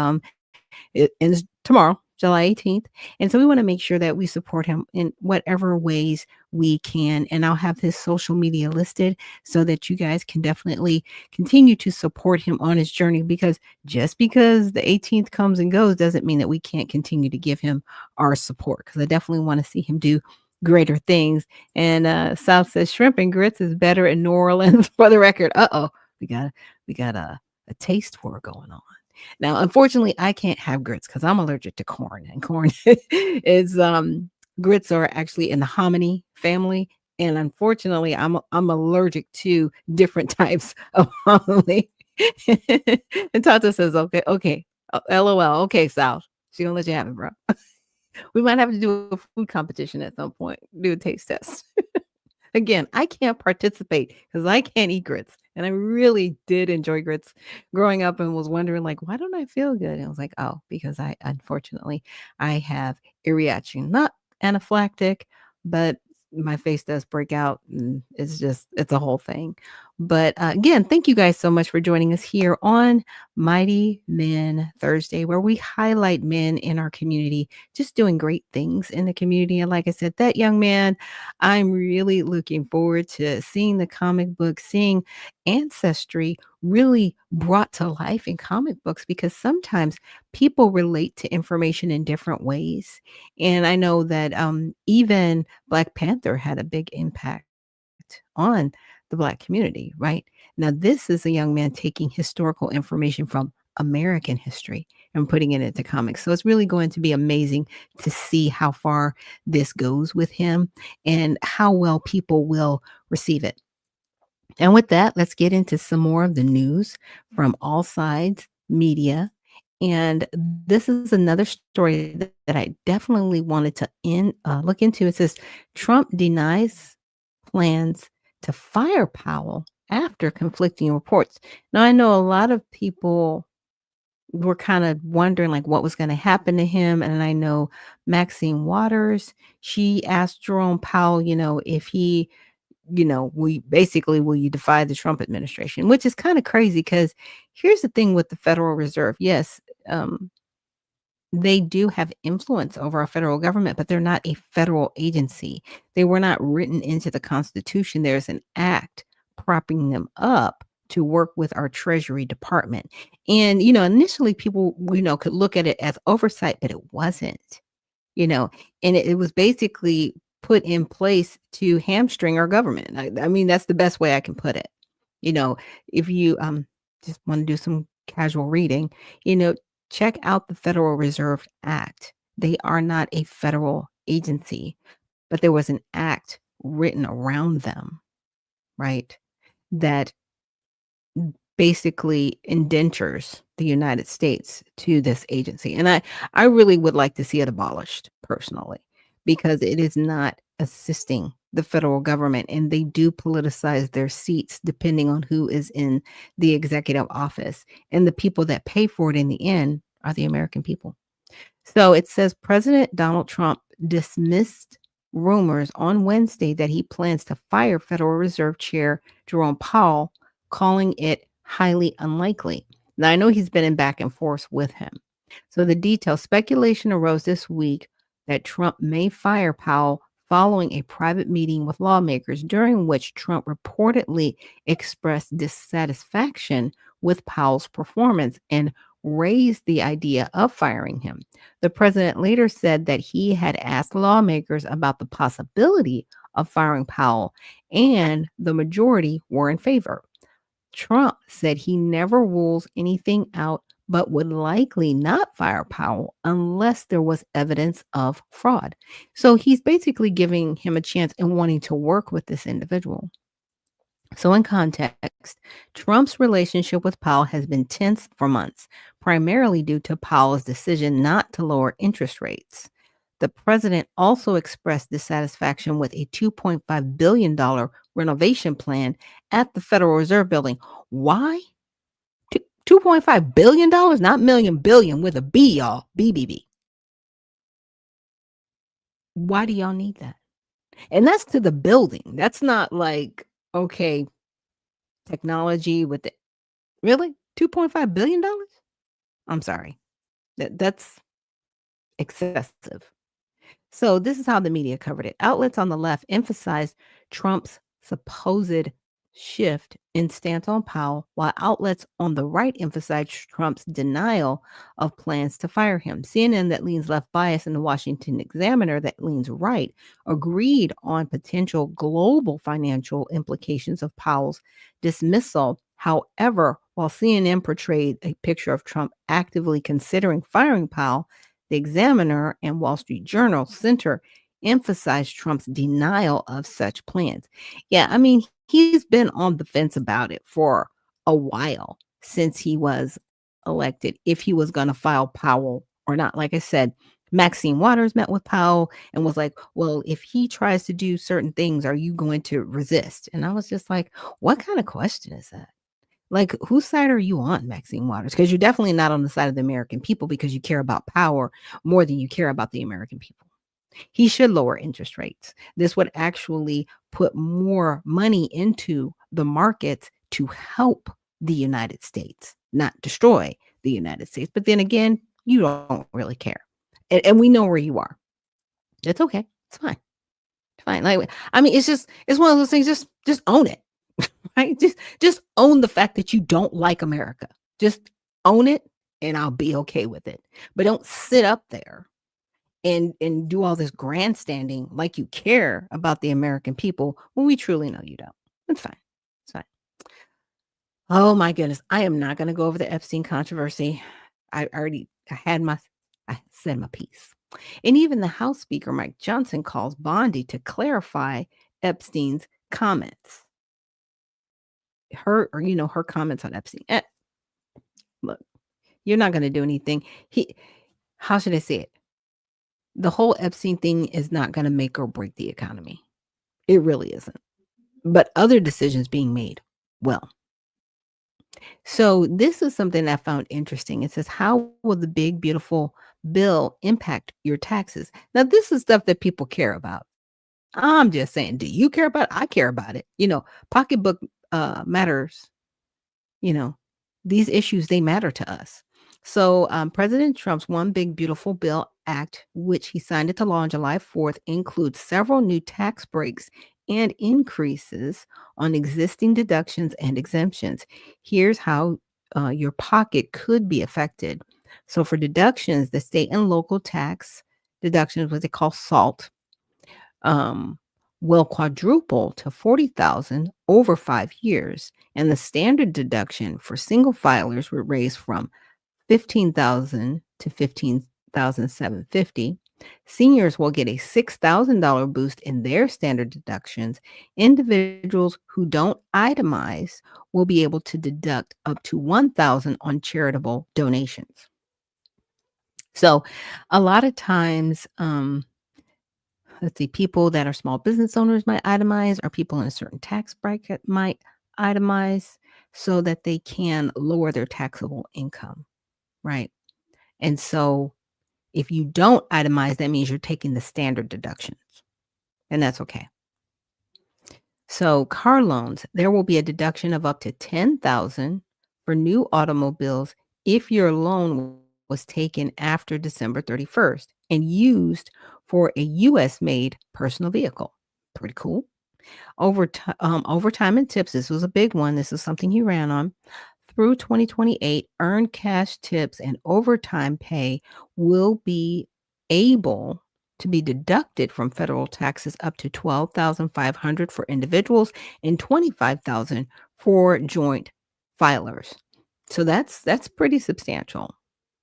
it ends tomorrow, July 18th. And so we want to make sure that we support him in whatever ways we can. And I'll have his social media listed so that you guys can definitely continue to support him on his journey, because just because the 18th comes and goes doesn't mean that we can't continue to give him our support, because I definitely want to see him do greater things. And South says shrimp and grits is better in New Orleans. For the record, we got a taste for it going on. Now, unfortunately, I can't have grits because I'm allergic to corn, and corn is grits are actually in the hominy family, and unfortunately, I'm allergic to different types of hominy. And Tata says, "Okay, LOL, okay, South, she gonna let you have it, bro." We might have to do a food competition at some point, do a taste test. Again, I can't participate because I can't eat grits. And I really did enjoy grits growing up and was wondering, like, why don't I feel good? And I was like, oh, because unfortunately, I have a reaction, not anaphylactic, but my face does break out. And it's a whole thing. But again, thank you guys so much for joining us here on Mighty Men Thursday, where we highlight men in our community just doing great things in the community. And like I said, that young man, I'm really looking forward to seeing the comic book, seeing ancestry really brought to life in comic books, because sometimes people relate to information in different ways. And I know that even Black Panther had a big impact on the Black community, right? Now, this is a young man taking historical information from American history and putting it into comics. So it's really going to be amazing to see how far this goes with him and how well people will receive it. And with that, let's get into some more of the news from all sides media. And this is another story that I definitely wanted to look into. It says Trump denies plans to fire Powell after conflicting reports. Now, I know a lot of people were kind of wondering like what was going to happen to him. And I know Maxine Waters, she asked Jerome Powell, if he, will you defy the Trump administration, which is kind of crazy because here's the thing with the Federal Reserve. Yes, they do have influence over our federal government, but they're not a federal agency. They were not written into the Constitution. There's an act propping them up to work with our Treasury Department. And, initially people, could look at it as oversight, but it wasn't, and it was basically put in place to hamstring our government. I mean, that's the best way I can put it. If you just want to do some casual reading, check out the Federal Reserve Act. They are not a federal agency, but there was an act written around them, right? That basically indentures the United States to this agency. And I really would like to see it abolished personally, because it is not assisting the federal government, and they do politicize their seats depending on who is in the executive office. And the people that pay for it in the end are the American people. So it says President Donald Trump dismissed rumors on Wednesday that he plans to fire Federal Reserve Chair Jerome Powell, calling it highly unlikely. Now, I know he's been in back and forth with him. So the details, speculation arose this week that Trump may fire Powell following a private meeting with lawmakers, during which Trump reportedly expressed dissatisfaction with Powell's performance and raised the idea of firing him. The president later said that he had asked lawmakers about the possibility of firing Powell, and the majority were in favor. Trump said he never rules anything out, but would likely not fire Powell unless there was evidence of fraud. So he's basically giving him a chance and wanting to work with this individual. So, in context, Trump's relationship with Powell has been tense for months, primarily due to Powell's decision not to lower interest rates. The president also expressed dissatisfaction with a $2.5 billion renovation plan at the Federal Reserve Building. Why? $2.5 billion, not million, billion with a B, y'all. BBB. Why do y'all need that? And that's to the building. That's not like, okay, technology with the really? $2.5 billion? I'm sorry. That's excessive. So this is how the media covered it. Outlets on the left emphasized Trump's supposed shift in stance on Powell, while outlets on the right emphasized Trump's denial of plans to fire him. CNN, that leans left bias, and the Washington Examiner, that leans right, agreed on potential global financial implications of Powell's dismissal. However, while CNN portrayed a picture of Trump actively considering firing Powell, the Examiner and Wall Street Journal Center emphasized Trump's denial of such plans. Yeah, I mean, he's been on the fence about it for a while since he was elected, if he was going to file Powell or not. Like I said, Maxine Waters met with Powell and was like, well, if he tries to do certain things, are you going to resist? And I was just like, what kind of question is that? Like, whose side are you on, Maxine Waters? Because you're definitely not on the side of the American people, because you care about power more than you care about the American people. He should lower interest rates. This would actually put more money into the markets to help the United States, not destroy the United States. But then again, you don't really care. And we know where you are. It's okay. It's fine. It's fine. Like, I mean, it's one of those things. Just own it. Right? Just own the fact that you don't like America. Just own it, and I'll be okay with it. But don't sit up there and do all this grandstanding like you care about the American people when we truly know you don't. It's fine. It's fine. Oh my goodness. I am not going to go over the Epstein controversy. I said my piece. And even the House Speaker, Mike Johnson, calls Bondi to clarify Epstein's comments. Her comments on Epstein. Look, you're not going to do anything. How should I say it? The whole Epstein thing is not going to make or break the economy. It really isn't. But other decisions being made will. So this is something I found interesting. It says, how will the big, beautiful bill impact your taxes? Now, this is stuff that people care about. I'm just saying, do you care about it? I care about it. Pocketbook matters. These issues, they matter to us. So President Trump's One Big Beautiful Bill Act, which he signed into law on July 4th, includes several new tax breaks and increases on existing deductions and exemptions. Here's how your pocket could be affected. So for deductions, the state and local tax deductions, what they call SALT, will quadruple to $40,000 over 5 years, and the standard deduction for single filers would raise from $15,000 to $15,750. Seniors will get a $6,000 boost in their standard deductions. Individuals who don't itemize will be able to deduct up to $1,000 on charitable donations. So a lot of times, let's see, people that are small business owners might itemize, or people in a certain tax bracket might itemize so that they can lower their taxable income, right? And so if you don't itemize, that means you're taking the standard deductions, and that's okay. So car loans, there will be a deduction of up to $10,000 for new automobiles if your loan was taken after December 31st and used for a U.S.-made personal vehicle. Pretty cool. Overtime and tips, this was a big one. This is something he ran on. Through 2028, earned cash tips and overtime pay will be able to be deducted from federal taxes up to $12,500 for individuals and $25,000 for joint filers. So that's pretty substantial,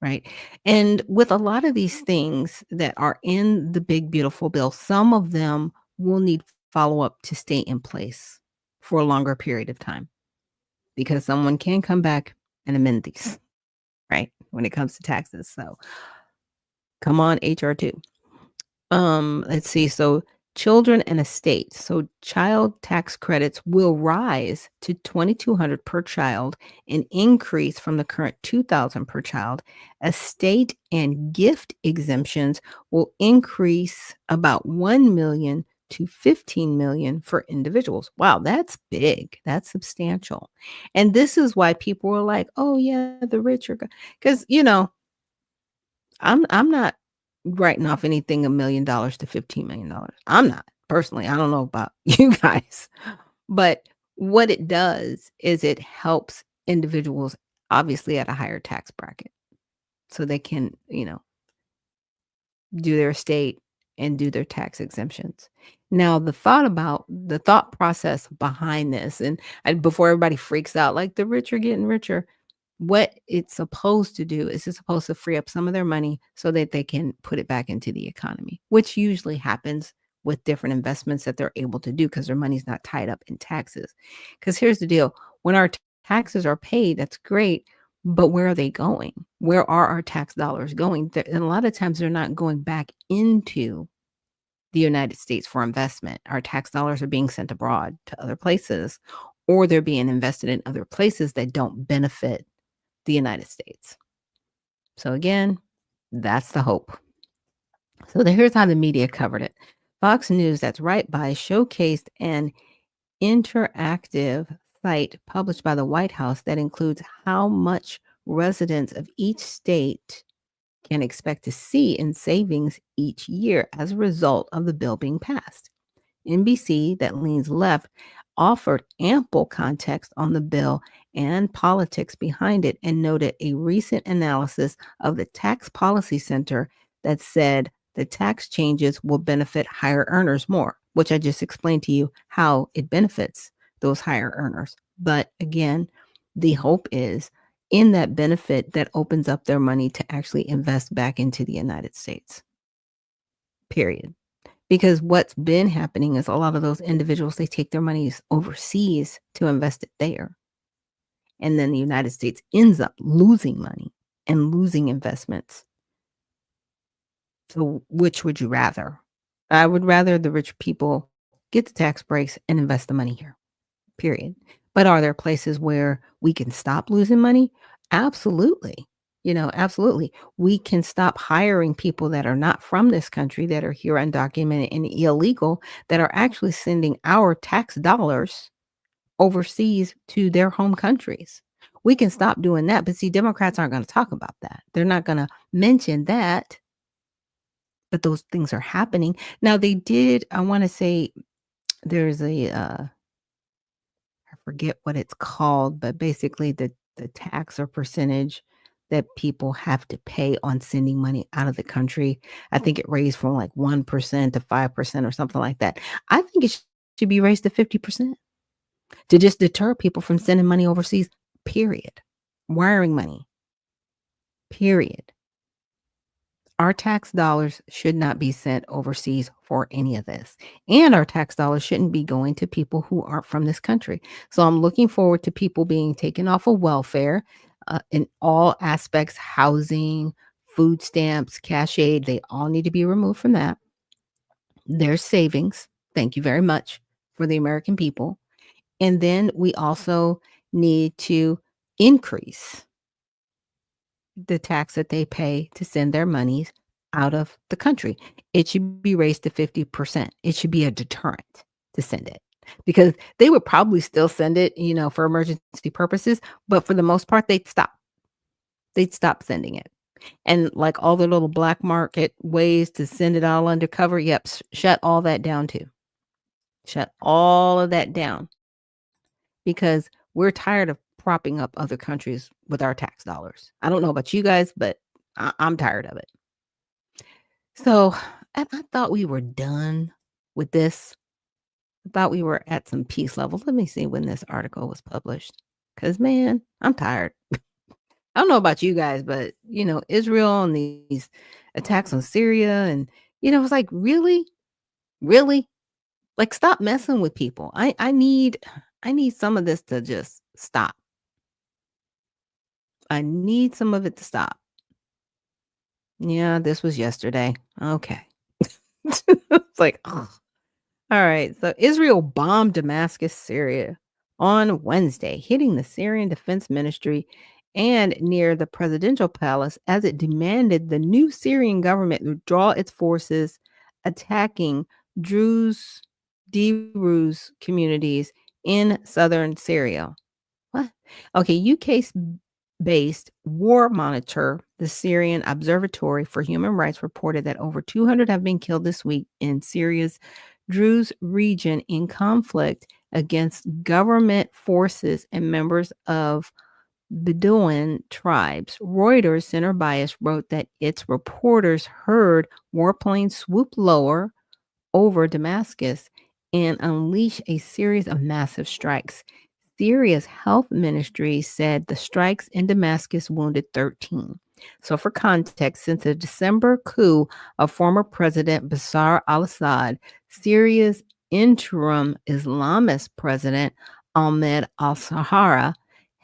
right? And with a lot of these things that are in the big beautiful bill, some of them will need follow-up to stay in place for a longer period of time because someone can come back and amend these, right? When it comes to taxes. So come on, HR2. Let's see. So children and estates. So child tax credits will rise to 2,200 per child, an increase from the current 2,000 per child. Estate and gift exemptions will increase about 1 million to 15 million for individuals. Wow, that's big. That's substantial. And this is why people are like, "Oh yeah, the rich are," because I'm not writing off anything $1 million to $15 million. I'm not personally. I don't know about you guys, but what it does is it helps individuals obviously at a higher tax bracket, so they can do their estate and do their tax exemptions. Now, the thought process behind this, and before everybody freaks out, like the rich are getting richer, what it's supposed to do is it's supposed to free up some of their money so that they can put it back into the economy, which usually happens with different investments that they're able to do because their money's not tied up in taxes. Because here's the deal: when our taxes are paid, that's great, but where are they going? Where are our tax dollars going? And a lot of times they're not going back into the United States for investment. Our tax dollars are being sent abroad to other places, or they're being invested in other places that don't benefit the United States. So again, that's the hope. So here's how the media covered it. Fox News, that's right by, showcased an interactive site published by the White House that includes how much residents of each state can expect to see in savings each year as a result of the bill being passed. NBC, that leans left, offered ample context on the bill and politics behind it and noted a recent analysis of the Tax Policy Center that said the tax changes will benefit higher earners more, which I just explained to you how it benefits those higher earners. But again, the hope is in that benefit that opens up their money to actually invest back into the United States. Period. Because what's been happening is a lot of those individuals, they take their monies overseas to invest it there. And then the United States ends up losing money and losing investments. So which would you rather? I would rather the rich people get the tax breaks and invest the money here. Period. But are there places where we can stop losing money? Absolutely. Absolutely. We can stop hiring people that are not from this country, that are here undocumented and illegal, that are actually sending our tax dollars overseas to their home countries. We can stop doing that. But see, Democrats aren't going to talk about that. They're not going to mention that. But those things are happening. Now, they did, I want to say there's I forget what it's called, but basically the tax or percentage that people have to pay on sending money out of the country. I think it raised from like 1% to 5% or something like that. I think it should be raised to 50% to just deter people from sending money overseas, period. Wiring money, period. Our tax dollars should not be sent overseas for any of this. And our tax dollars shouldn't be going to people who aren't from this country. So I'm looking forward to people being taken off of welfare in all aspects: housing, food stamps, cash aid. They all need to be removed from that. There's savings. Thank you very much for the American people. And then we also need to increase the tax that they pay to send their monies out of the country. It should be raised to 50%. It should be a deterrent to send it, because they would probably still send it, for emergency purposes, but for the most part, they'd stop. They'd stop sending it. And like all the little black market ways to send it all undercover, yep, shut all that down too. Shut all of that down, because we're tired of propping up other countries with our tax dollars. I don't know about you guys, but I'm tired of it. So I thought we were done with this. I thought we were at some peace level. Let me see when this article was published. Because, man, I'm tired. I don't know about you guys, but, Israel and these attacks on Syria. And, it's like, really? Really? Like, stop messing with people. I need some of this to just stop. I need some of it to stop. Yeah, this was yesterday. Okay. It's like, ugh. All right. So Israel bombed Damascus, Syria on Wednesday, hitting the Syrian Defense Ministry and near the presidential palace as it demanded the new Syrian government withdraw its forces, attacking Druze communities in southern Syria. What? Okay, UK based War Monitor, the Syrian Observatory for Human Rights, reported that over 200 have been killed this week in Syria's Druze region in conflict against government forces and members of Bedouin tribes. Reuters center bias wrote that its reporters heard warplanes swoop lower over Damascus and unleash a series of massive strikes. Syria's health ministry said the strikes in Damascus wounded 13. So, for context, since the December coup of former President Bashar al Assad, Syria's interim Islamist president Ahmed al Sahara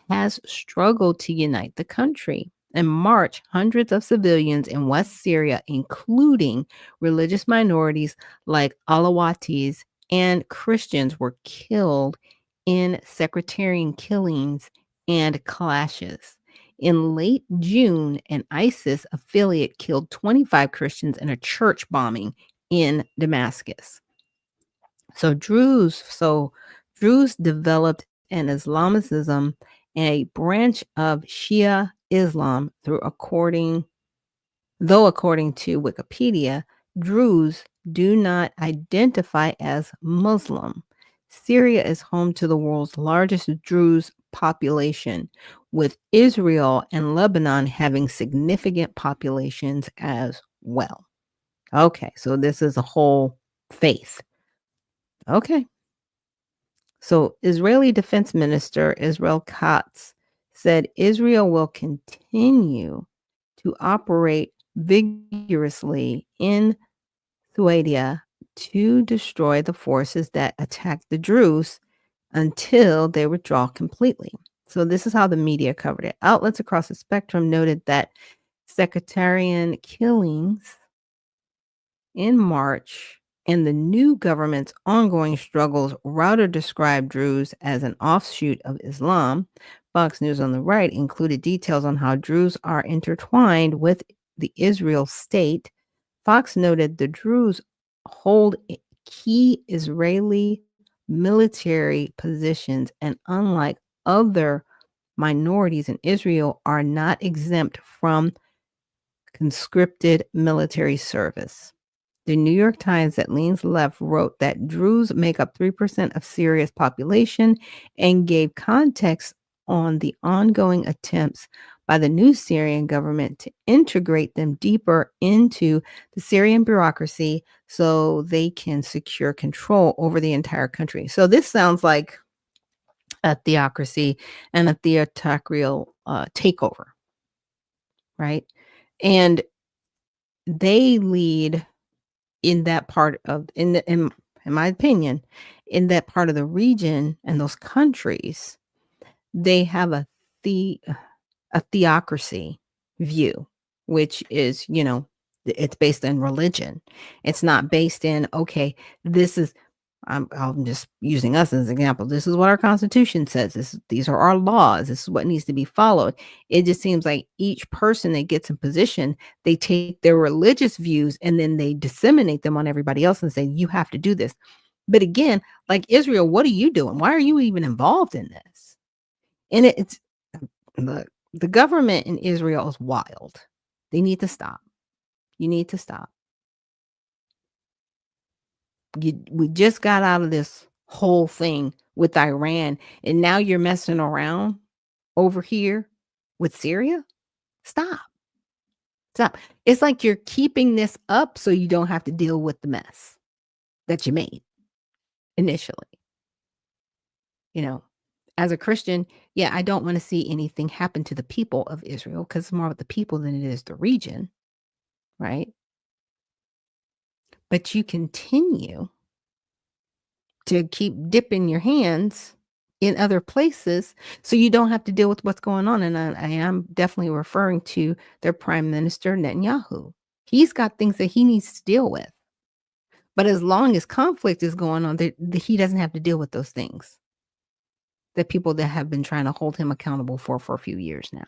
has struggled to unite the country. In March, hundreds of civilians in West Syria, including religious minorities like Alawites and Christians, were killed in sectarian killings and clashes. In late June, an ISIS affiliate killed 25 Christians in a church bombing in Damascus. So Druze developed an Islamicism and a branch of Shia Islam though according to Wikipedia, Druze do not identify as Muslim. Syria is home to the world's largest Druze population, with Israel and Lebanon having significant populations as well. Okay, so this is a whole faith. Okay. So, Israeli Defense Minister Israel Katz said Israel will continue to operate vigorously in Thuadia to destroy the forces that attack the Druze until they withdraw completely. So, this is how the media covered it. Outlets across the spectrum noted that sectarian killings in March and the new government's ongoing struggles. Router described Druze as an offshoot of Islam. Fox News on the right included details on how Druze are intertwined with the Israel state. Fox noted the Druze hold key Israeli military positions and, unlike other minorities in Israel, are not exempt from conscripted military service. The New York Times, that leans left, wrote that Druze make up 3% of Syria's population and gave context on the ongoing attempts by the new Syrian government to integrate them deeper into the Syrian bureaucracy so they can secure control over the entire country. So this sounds like a theocracy and a theocratic takeover, right? And they lead in that part of in my opinion, in that part of the region and those countries, they have a theocracy view, which is, it's based in religion. It's not based in, okay, this is, I'm just using us as an example. This is what our Constitution says. These are our laws. This is what needs to be followed. It just seems like each person that gets in position, they take their religious views and then they disseminate them on everybody else and say, you have to do this. But again, like Israel, what are you doing? Why are you even involved in this? And it's the government in Israel is wild. They need to stop. You need to stop. We just got out of this whole thing with Iran, and now you're messing around over here with Syria? Stop. Stop. It's like you're keeping this up so you don't have to deal with the mess that you made initially. You know, as a Christian, yeah, I don't want to see anything happen to the people of Israel because it's more about the people than it is the region, right? But you continue to keep dipping your hands in other places so you don't have to deal with what's going on. And I am definitely referring to their prime minister, Netanyahu. He's got things that he needs to deal with. But as long as conflict is going on, he doesn't have to deal with those things. The people that have been trying to hold him accountable for a few years now.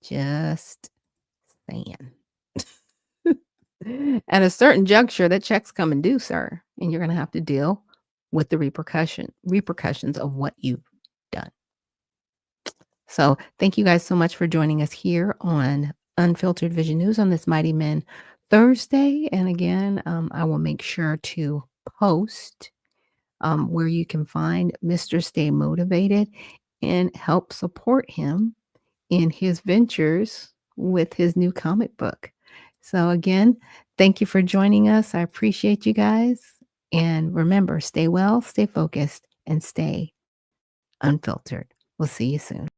Just saying. At a certain juncture, that check's coming due, sir, and you're going to have to deal with the repercussions of what you've done. So thank you guys so much for joining us here on Unfiltered Vision News on this Mighty Men Thursday. And again, I will make sure to post where you can find Mr. Stay Motivated and help support him in his ventures with his new comic book. So again, thank you for joining us. I appreciate you guys. And remember, stay well, stay focused, and stay unfiltered. We'll see you soon.